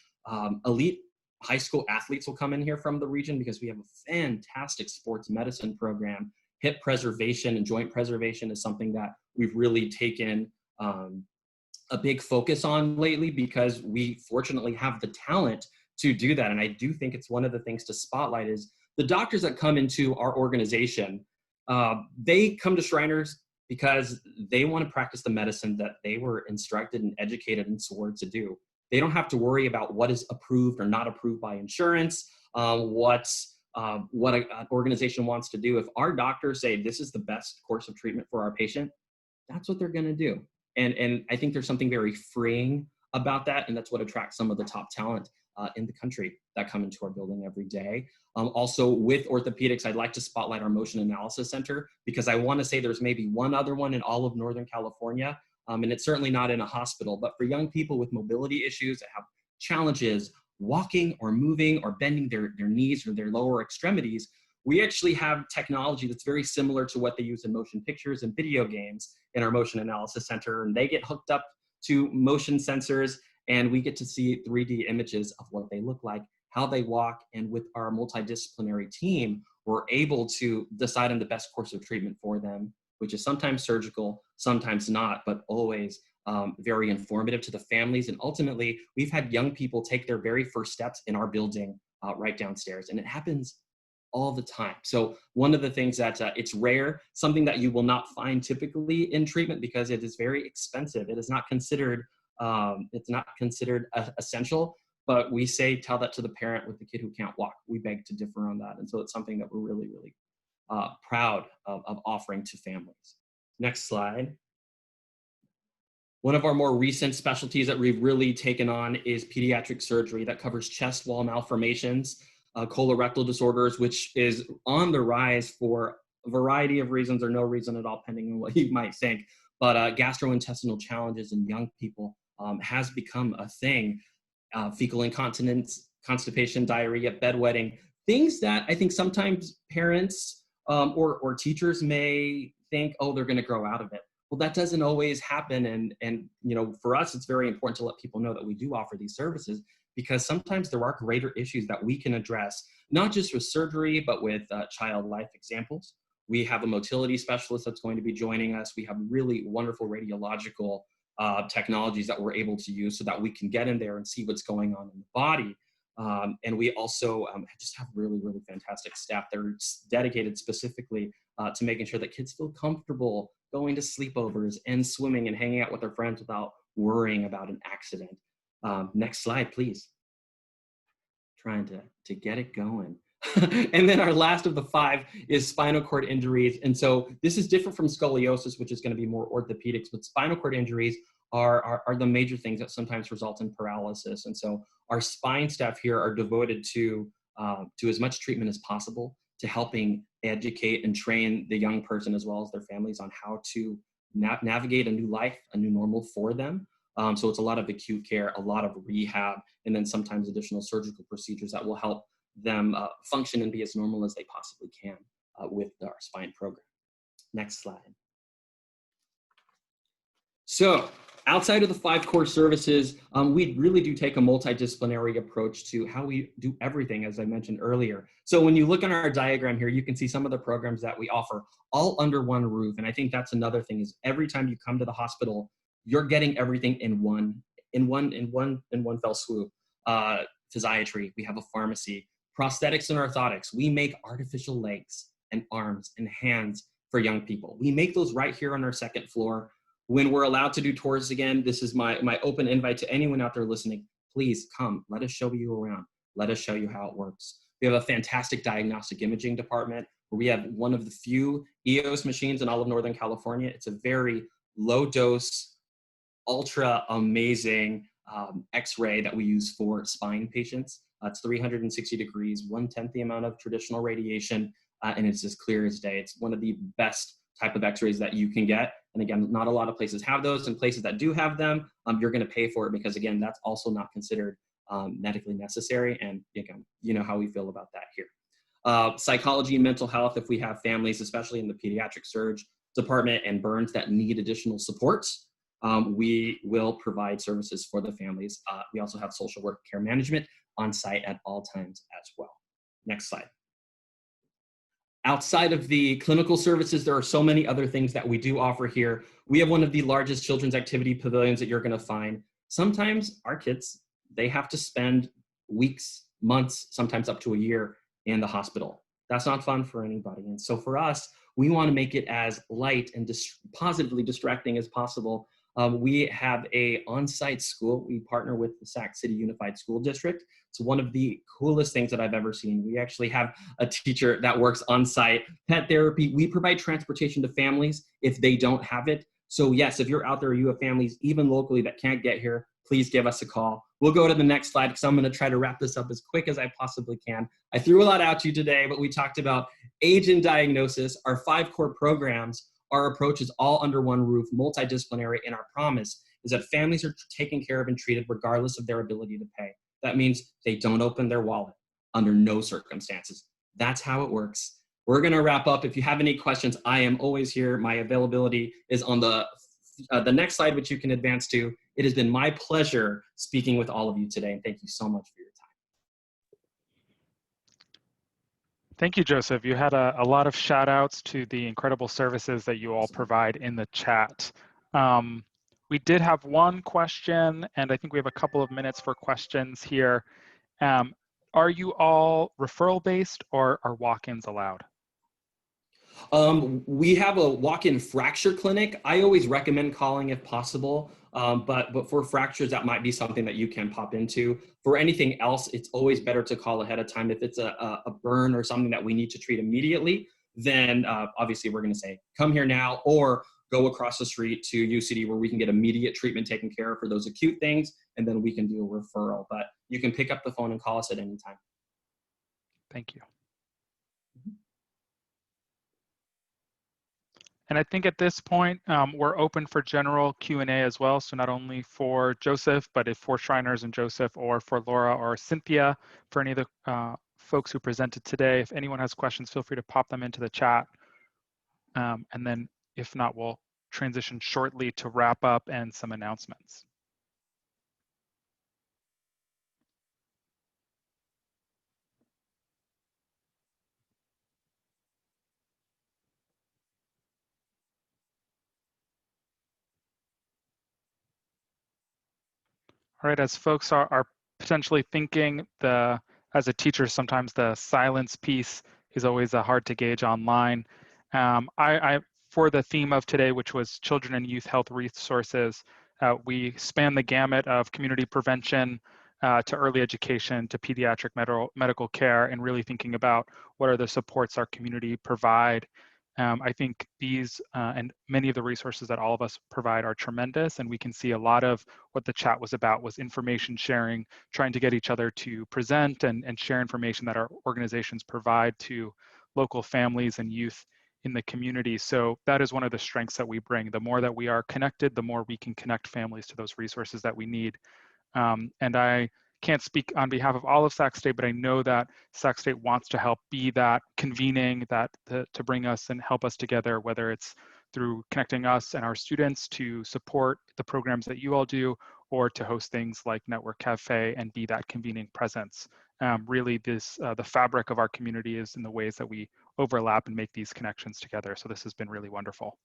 Elite high school athletes will come in here from the region because we have a fantastic sports medicine program. Hip preservation and joint preservation is something that we've really taken a big focus on lately because we fortunately have the talent to do that. And I do think it's one of the things to spotlight is the doctors that come into our organization, they come to Shriners because they want to practice the medicine that they were instructed and educated and swore to do. They don't have to worry about what is approved or not approved by insurance, what an organization wants to do. If our doctors say this is the best course of treatment for our patient, that's what they're going to do. And I think there's something very freeing about that, and that's what attracts some of the top talent in the country that come into our building every day. Also with orthopedics, I'd like to spotlight our Motion Analysis Center because I want to say there's maybe one other one in all of Northern California, and it's certainly not in a hospital, but for young people with mobility issues that have challenges walking or moving or bending their knees or their lower extremities, we actually have technology that's very similar to what they use in motion pictures and video games in our Motion Analysis Center, and they get hooked up to motion sensors, and we get to see 3D images of what they look like, how they walk, and with our multidisciplinary team, we're able to decide on the best course of treatment for them, which is sometimes surgical, sometimes not, but always very informative to the families. And ultimately, we've had young people take their very first steps in our building right downstairs, and it happens all the time. So one of the things that it's rare, something that you will not find typically in treatment because it is very expensive. It is not considered essential, but we say, tell that to the parent with the kid who can't walk. We beg to differ on that. And so it's something that we're really, really proud of offering to families. Next slide. One of our more recent specialties that we've really taken on is pediatric surgery that covers chest wall malformations, colorectal disorders, which is on the rise for a variety of reasons or no reason at all, depending on what you might think. But gastrointestinal challenges in young people has become a thing. Fecal incontinence, constipation, diarrhea, bedwetting, things that I think sometimes parents or teachers may think, oh, they're going to grow out of it. Well, that doesn't always happen. And you know, for us, it's very important to let people know that we do offer these services because sometimes there are greater issues that we can address, not just with surgery, but with child life examples. We have a motility specialist that's going to be joining us. We have really wonderful radiological technologies that we're able to use so that we can get in there and see what's going on in the body. And we also just have really, really fantastic staff that are dedicated specifically to making sure that kids feel comfortable going to sleepovers and swimming and hanging out with their friends without worrying about an accident. Next slide, please. Trying to get it going. And then our last of the 5 is spinal cord injuries. And so this is different from scoliosis, which is going to be more orthopedics, but spinal cord injuries are the major things that sometimes result in paralysis. And so our spine staff here are devoted to as much treatment as possible, to helping educate and train the young person as well as their families on how to navigate a new life, a new normal for them. So it's a lot of acute care, a lot of rehab, and then sometimes additional surgical procedures that will help them function and be as normal as they possibly can with our spine program. Next slide. So outside of the 5 core services, we really do take a multidisciplinary approach to how we do everything, as I mentioned earlier. So when you look on our diagram here, you can see some of the programs that we offer all under one roof. And I think that's another thing, is every time you come to the hospital, you're getting everything in one fell swoop. Physiatry, we have a pharmacy, prosthetics and orthotics. We make artificial legs and arms and hands for young people. We make those right here on our 2nd floor. When we're allowed to do tours again, this is my open invite to anyone out there listening. Please come, let us show you around. Let us show you how it works. We have a fantastic diagnostic imaging department where we have one of the few EOS machines in all of Northern California. It's a very low dose, ultra amazing X-ray that we use for spine patients. It's 360 degrees, 1/10 the amount of traditional radiation, and it's as clear as day. It's one of the best type of X-rays that you can get. And again, not a lot of places have those, and places that do have them, you're gonna pay for it, because again, that's also not considered medically necessary. And again, you know how we feel about that here. Psychology and mental health, if we have families, especially in the pediatric surge department and burns, that need additional supports, we will provide services for the families. We also have social work care management on site at all times as well. Next slide. Outside of the clinical services, there are so many other things that we do offer here. We have one of the largest children's activity pavilions that you're gonna find. Sometimes our kids, they have to spend weeks, months, sometimes up to a year in the hospital. That's not fun for anybody. And so for us, we wanna make it as light and positively distracting as possible. We have a on-site school. We partner with the Sac City Unified School District. It's one of the coolest things that I've ever seen. We actually have a teacher that works on-site. Pet therapy, we provide transportation to families if they don't have it. So yes, if you're out there, you have families, even locally, that can't get here, please give us a call. We'll go to the next slide, because I'm gonna try to wrap this up as quick as I possibly can. I threw a lot at you today, but we talked about age and diagnosis, our 5 core programs. Our approach is all under one roof, multidisciplinary, and our promise is that families are taken care of and treated regardless of their ability to pay. That means they don't open their wallet under no circumstances. That's how it works. We're gonna wrap up. If you have any questions, I am always here. My availability is on the next slide, which you can advance to. It has been my pleasure speaking with all of you today, and thank you so much for your time. Thank you, Joseph. You had a lot of shout outs to the incredible services that you all provide in the chat. We did have one question, and I think we have a couple of minutes for questions here. Are you all referral based, or are walk-ins allowed? We have a walk-in fracture clinic. I always recommend calling if possible, but for fractures, that might be something that you can pop into. For anything else, it's always better to call ahead of time. If it's a burn or something that we need to treat immediately, then obviously we're gonna say, come here now, or go across the street to UCD where we can get immediate treatment taken care of for those acute things, and then we can do a referral. But you can pick up the phone and call us at any time. Thank you. And I think at this point, we're open for general Q&A as well. So not only for Joseph, but if for Shriners and Joseph, or for Laura or Cynthia, for any of the folks who presented today. If anyone has questions, feel free to pop them into the chat. And then if not, we'll transition shortly to wrap up and some announcements. All right, as folks are potentially thinking, as a teacher, sometimes the silence piece is always hard to gauge online. For the theme of today, which was children and youth health resources, we span the gamut of community prevention to early education to pediatric medical care, and really thinking about what are the supports our community provide. I think these and many of the resources that all of us provide are tremendous, and we can see a lot of what the chat was about was information sharing, trying to get each other to present and share information that our organizations provide to local families and youth in the community. So that is one of the strengths that we bring. The more that we are connected, the more we can connect families to those resources that we need. And I can't speak on behalf of all of Sac State, but I know that Sac State wants to help be that convening, to bring us and help us together, whether it's through connecting us and our students to support the programs that you all do, or to host things like Network Café and be that convening presence. Really, the fabric of our community is in the ways that we overlap and make these connections together. So this has been really wonderful.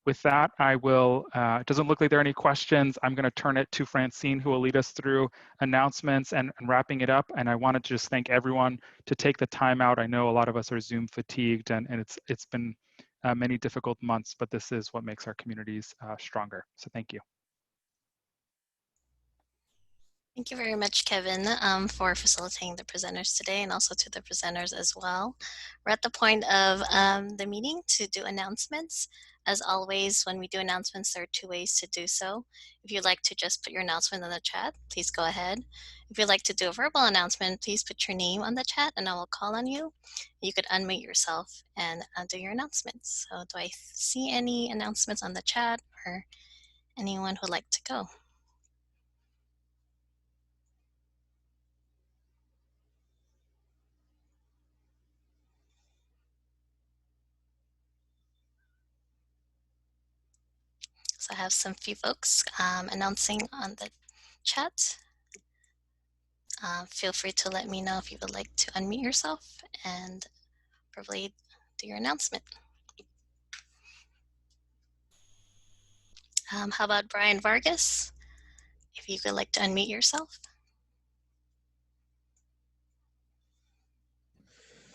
With that, I will, it doesn't look like there are any questions. I'm going to turn it to Francine, who will lead us through announcements and wrapping it up. And I wanted to just thank everyone to take the time out. I know a lot of us are Zoom fatigued, and it's been many difficult months, but this is what makes our communities stronger. So thank you. Thank you very much, Kevin, for facilitating the presenters today, and also to the presenters as well. We're at the point of the meeting to do announcements. As always, when we do announcements, there are two ways to do so. If you'd like to just put your announcement in the chat, please go ahead. If you'd like to do a verbal announcement, please put your name on the chat and I will call on you. You could unmute yourself and do your announcements. So do I see any announcements on the chat or anyone who'd like to go? So I have some few folks announcing on the chat. Feel free to let me know if you would like to unmute yourself and probably do your announcement. How about Brian Vargas? If you would like to unmute yourself.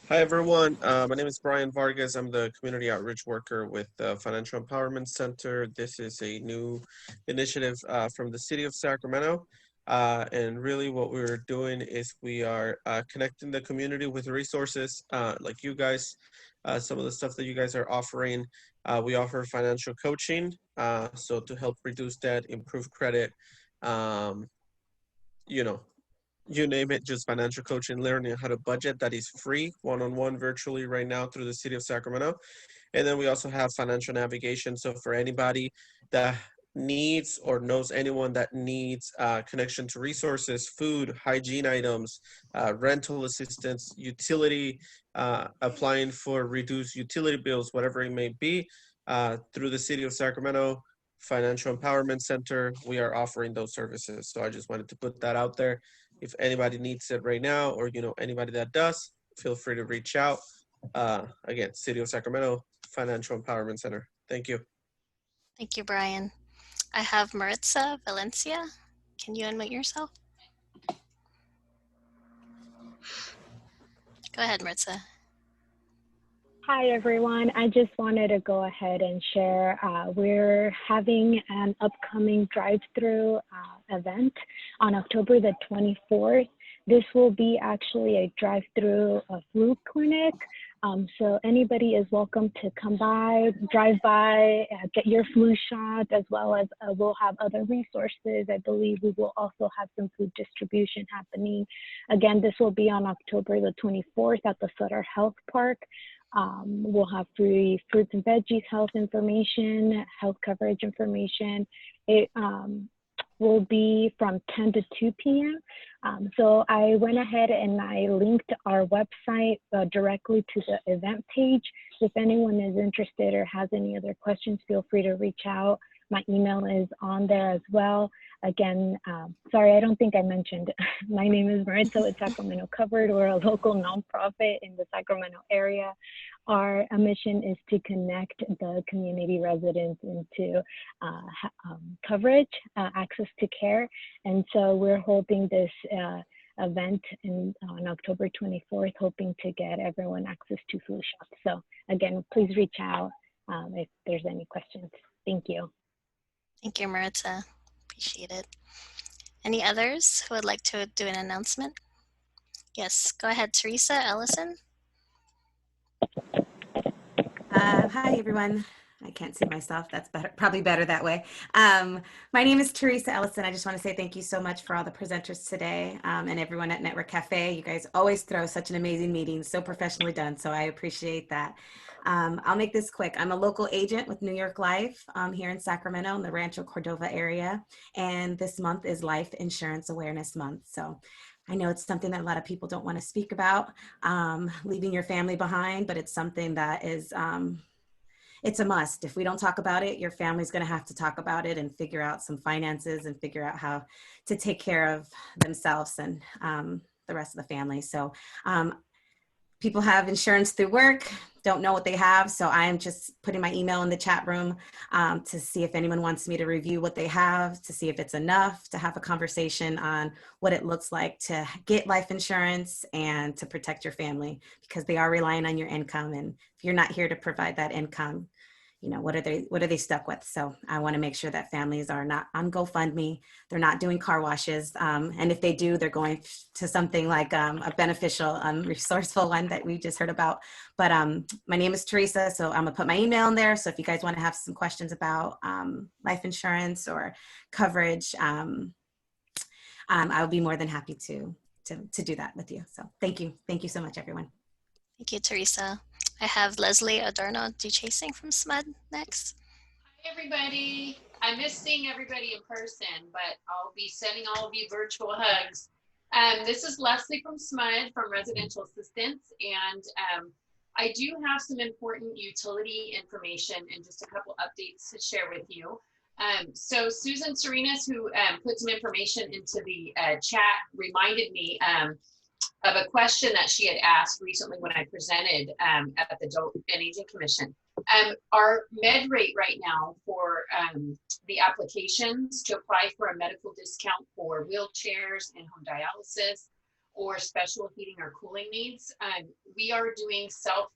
Hi, everyone. My name is Brian Vargas. I'm the community outreach worker with the Financial Empowerment Center. This is a new initiative from the city of Sacramento. And really what we're doing is we are connecting the community with resources like you guys, some of the stuff that you guys are offering. We offer financial coaching, so to help reduce debt, improve credit, you know, you name it, just financial coaching, learning how to budget. That is free, one-on-one virtually right now through the city of Sacramento. And then we also have financial navigation. So for anybody that needs or knows anyone that needs connection to resources, food, hygiene items, rental assistance, utility, applying for reduced utility bills, whatever it may be, through the city of Sacramento Financial Empowerment Center, we are offering those services. So I just wanted to put that out there. If anybody needs it right now, or anybody that does, feel free to reach out. Again, City of Sacramento Financial Empowerment Center. Thank you. Thank you, Brian. I have Maritza Valencia. Can you unmute yourself? Go ahead, Maritza. Hi, everyone. I just wanted to go ahead and share we're having an upcoming drive-through event on October the 24th. This will be actually a drive-through flu clinic. So anybody is welcome to come by, drive by, get your flu shot, as well as we'll have other resources. I believe we will also have some food distribution happening. Again, this will be on October the 24th at the Sutter Health Park. We'll have free fruits and veggies, health information, health coverage information. It will be from 10 to 2 p.m. So I went ahead and I linked our website directly to the event page. If anyone is interested or has any other questions, feel free to reach out. My email is on there as well. Again, sorry, I don't think I mentioned, my name is Maritza with Sacramento Covered. We're a local nonprofit in the Sacramento area. Our mission is to connect the community residents into coverage, access to care. And so we're holding this event on October 24th, hoping to get everyone access to flu shots. So again, please reach out if there's any questions. Thank you. Thank you, Maritza. Appreciate it. Any others who would like to do an announcement? Yes, go ahead, Teresa Ellison. Hi, everyone. I can't see myself. That's better, probably better that way. My name is Teresa Ellison. I just want to say thank you so much for all the presenters today and everyone at Network Cafe. You guys always throw such an amazing meeting, so professionally done. So I appreciate that. I'll make this quick. I'm a local agent with New York Life here in Sacramento in the Rancho Cordova area. And this month is Life Insurance Awareness Month. So I know it's something that a lot of people don't want to speak about, leaving your family behind, but it's something that is, it's a must. If we don't talk about it, your family's going to have to talk about it and figure out some finances and figure out how to take care of themselves and the rest of the family. So people have insurance through work, don't know what they have. So I'm just putting my email in the chat room to see if anyone wants me to review what they have, to see if it's enough, to have a conversation on what it looks like to get life insurance and to protect your family, because they are relying on your income. And if you're not here to provide that income, you know, what are they stuck with? So I want to make sure that families are not on GoFundMe. They're not doing car washes. And if they do, they're going to something like a beneficial, resourceful one that we just heard about. But my name is Teresa, so I'm gonna put my email in there. So if you guys want to have some questions about life insurance or coverage, I'll be more than happy to do that with you. So thank you. Thank you so much, everyone. Thank you, Teresa. I have Leslie Adorno Duchasing from SMUD next. Hi, everybody. I miss seeing everybody in person, but I'll be sending all of you virtual hugs. This is Leslie from SMUD, from Residential Assistance, and I do have some important utility information and just a couple updates to share with you. So Susan Serenas, who put some information into the chat, reminded me of a question that she had asked recently when I presented at the Adult and Aging Commission. Our med rate right now for the applications to apply for a medical discount for wheelchairs and home dialysis or special heating or cooling needs, we are doing self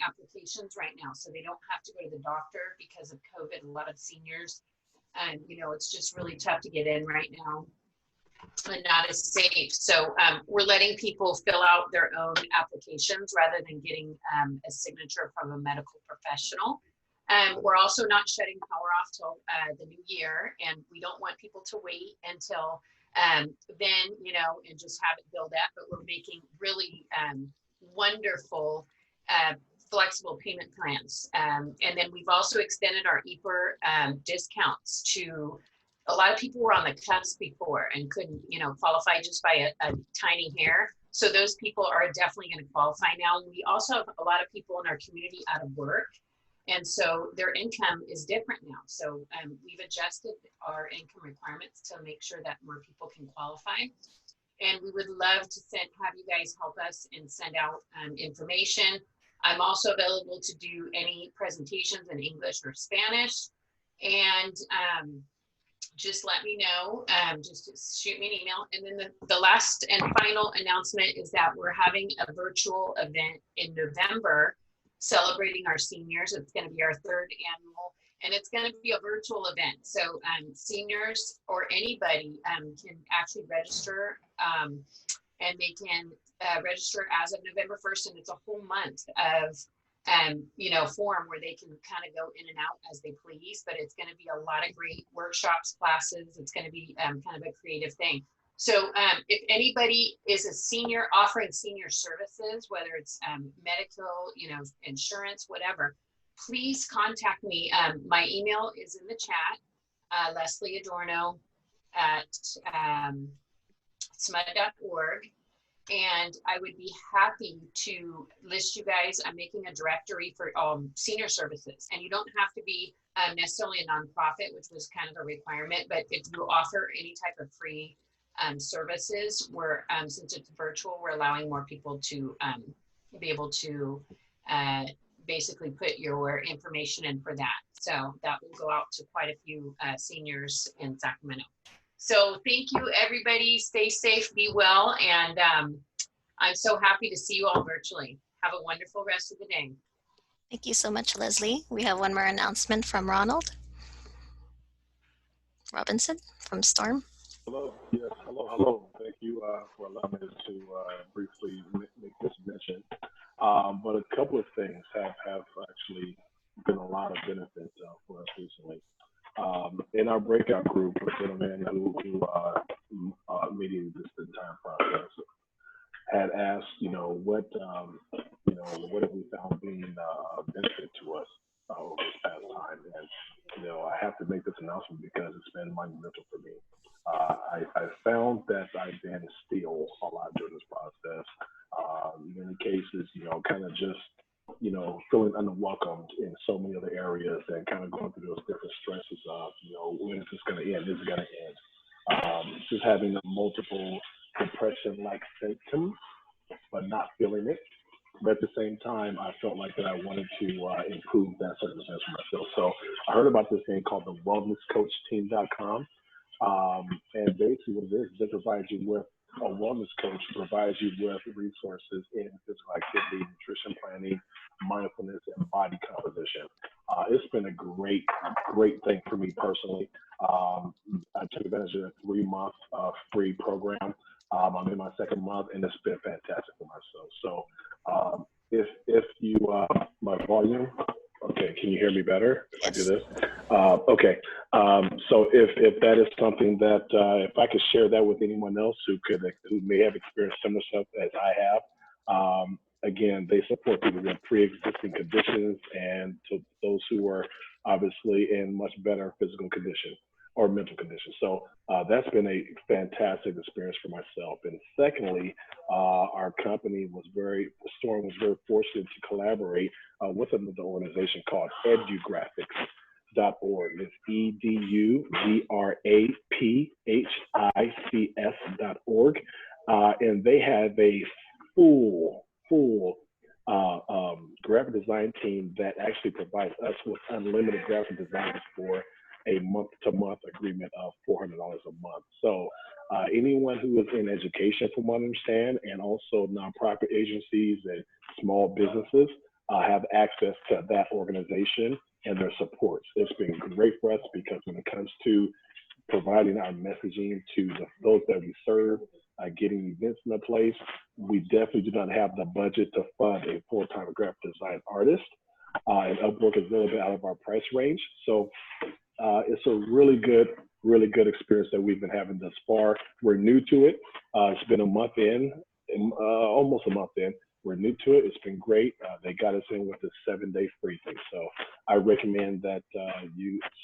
applications right now. So they don't have to go to the doctor because of COVID. A lot of seniors, you know, it's just really tough to get in right now and not as safe. So we're letting people fill out their own applications rather than getting a signature from a medical professional. We're also not shutting power off till the new year, and we don't want people to wait until then, you know, and just have it billed up, but we're making really wonderful flexible payment plans. And then we've also extended our EPR discounts to a lot of people were on the cusp before and couldn't, you know, qualify just by a tiny hair. So those people are definitely going to qualify now. We also have a lot of people in our community out of work, and so their income is different now. So we've adjusted our income requirements to make sure that more people can qualify. And we would love to have you guys help us and send out information. I'm also available to do any presentations in English or Spanish. And just let me know, just shoot me an email. And then the last and final announcement is that we're having a virtual event in November celebrating our seniors. It's going to be our third annual, and it's going to be a virtual event. So seniors or anybody can actually register, and they can register as of November 1st, and it's a whole month of you know, forum where they can kind of go in and out as they please, but it's going to be a lot of great workshops, classes. It's going to be kind of a creative thing. So if anybody is a senior offering senior services, whether it's medical, you know, insurance, whatever, please contact me. My email is in the chat, Leslie Adorno at smud.org. And I would be happy to list you guys. I'm making a directory for senior services, and you don't have to be necessarily a nonprofit, which was kind of a requirement, but if you offer any type of free services, where since it's virtual, we're allowing more people to be able to basically put your information in for that. So that will go out to quite a few seniors in Sacramento. So thank you, everybody. Stay safe, be well, and I'm so happy to see you all virtually. Have a wonderful rest of the day. Thank you so much, Leslie. We have one more announcement from Ronald Robinson from Storm. Hello. Yes. Hello. Thank you for allowing me to briefly make this mention. But a couple of things have actually been a lot of benefit for us recently. In our breakout group, a gentleman who mediated this entire process had asked, what have we found being a benefit to us over this past time? And, I have to make this announcement because it's been monumental for me. I found that I've been still a lot during this process. In many cases, kind of just, feeling unwelcomed in so many other areas and kind of going through those different stresses of, when is this going to end? Is it going to end? Just having multiple depression-like symptoms, but not feeling it. But at the same time, I felt like that I wanted to improve that circumstance for myself. So I heard about this thing called the wellnesscoachteam.com. And basically what it is, they provide you with a wellness coach, provides you with resources in physical activity, nutrition planning, mindfulness, and body composition. It's been a great thing for me personally. I took advantage of a 3-month free program. I'm in my 2nd month, and it's been fantastic for myself. So if you, my volume, okay, can you hear me better if I do this? Okay, so if that is something that, if I could share that with anyone else who may have experienced similar stuff as I have, again, they support people with pre-existing conditions and to those who are obviously in much better physical condition or mental condition. So that's been a fantastic experience for myself. And secondly, our company Storm was very fortunate to collaborate with another organization called edugraphics.org. It's edugraphics.org. And they have a full graphic design team that actually provides us with unlimited graphic designs for a month-to-month agreement of $400 a month. So anyone who is in education, from what I understand, and also nonprofit agencies and small businesses have access to that organization and their supports. It's been great for us because when it comes to providing our messaging to those that we serve, getting events in place, we definitely do not have the budget to fund a full-time graphic design artist. And Upwork is a little bit out of our price range. So it's a really good experience that we've been having thus far. We're new to it. It's been a month in, almost a month in. We're new to it. It's been great. They got us in with a 7-day free thing. So I recommend that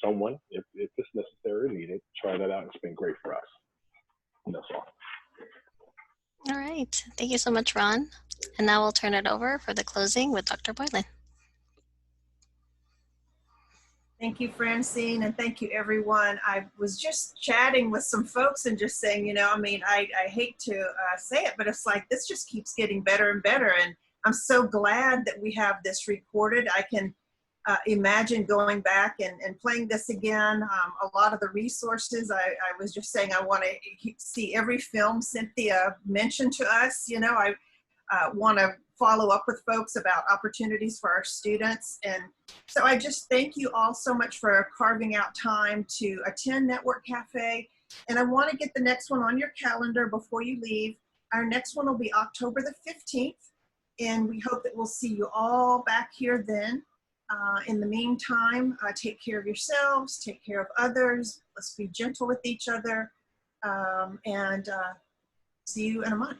someone, if it's necessary or needed, try that out. It's been great for us. And that's all. All right. Thank you so much, Ron. And now we'll turn it over for the closing with Dr. Boylan. Thank you, Francine, and thank you, everyone. I was just chatting with some folks and just saying, I hate to say it, but it's like this just keeps getting better and better. And I'm so glad that we have this recorded. I can imagine going back and playing this again. A lot of the resources, I was just saying I want to see every film Cynthia mentioned to us. I want to follow up with folks about opportunities for our students. And so I just thank you all so much for carving out time to attend Network Cafe. And I want to get the next one on your calendar before you leave. Our next one will be October the 15th. And we hope that we'll see you all back here then. In the meantime, take care of yourselves, take care of others. Let's be gentle with each other. And see you in a month.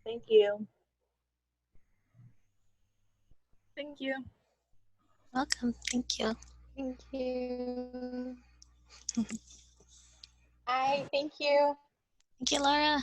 Thank you. Welcome. Thank you. Thank you. Hi, thank you. Thank you, Laura.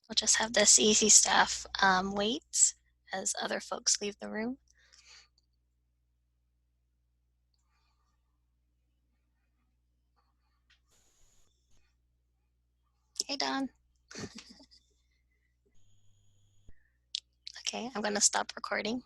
We'll just have the CEC staff wait as other folks leave the room. Hey, Don. Okay, I'm going to stop recording.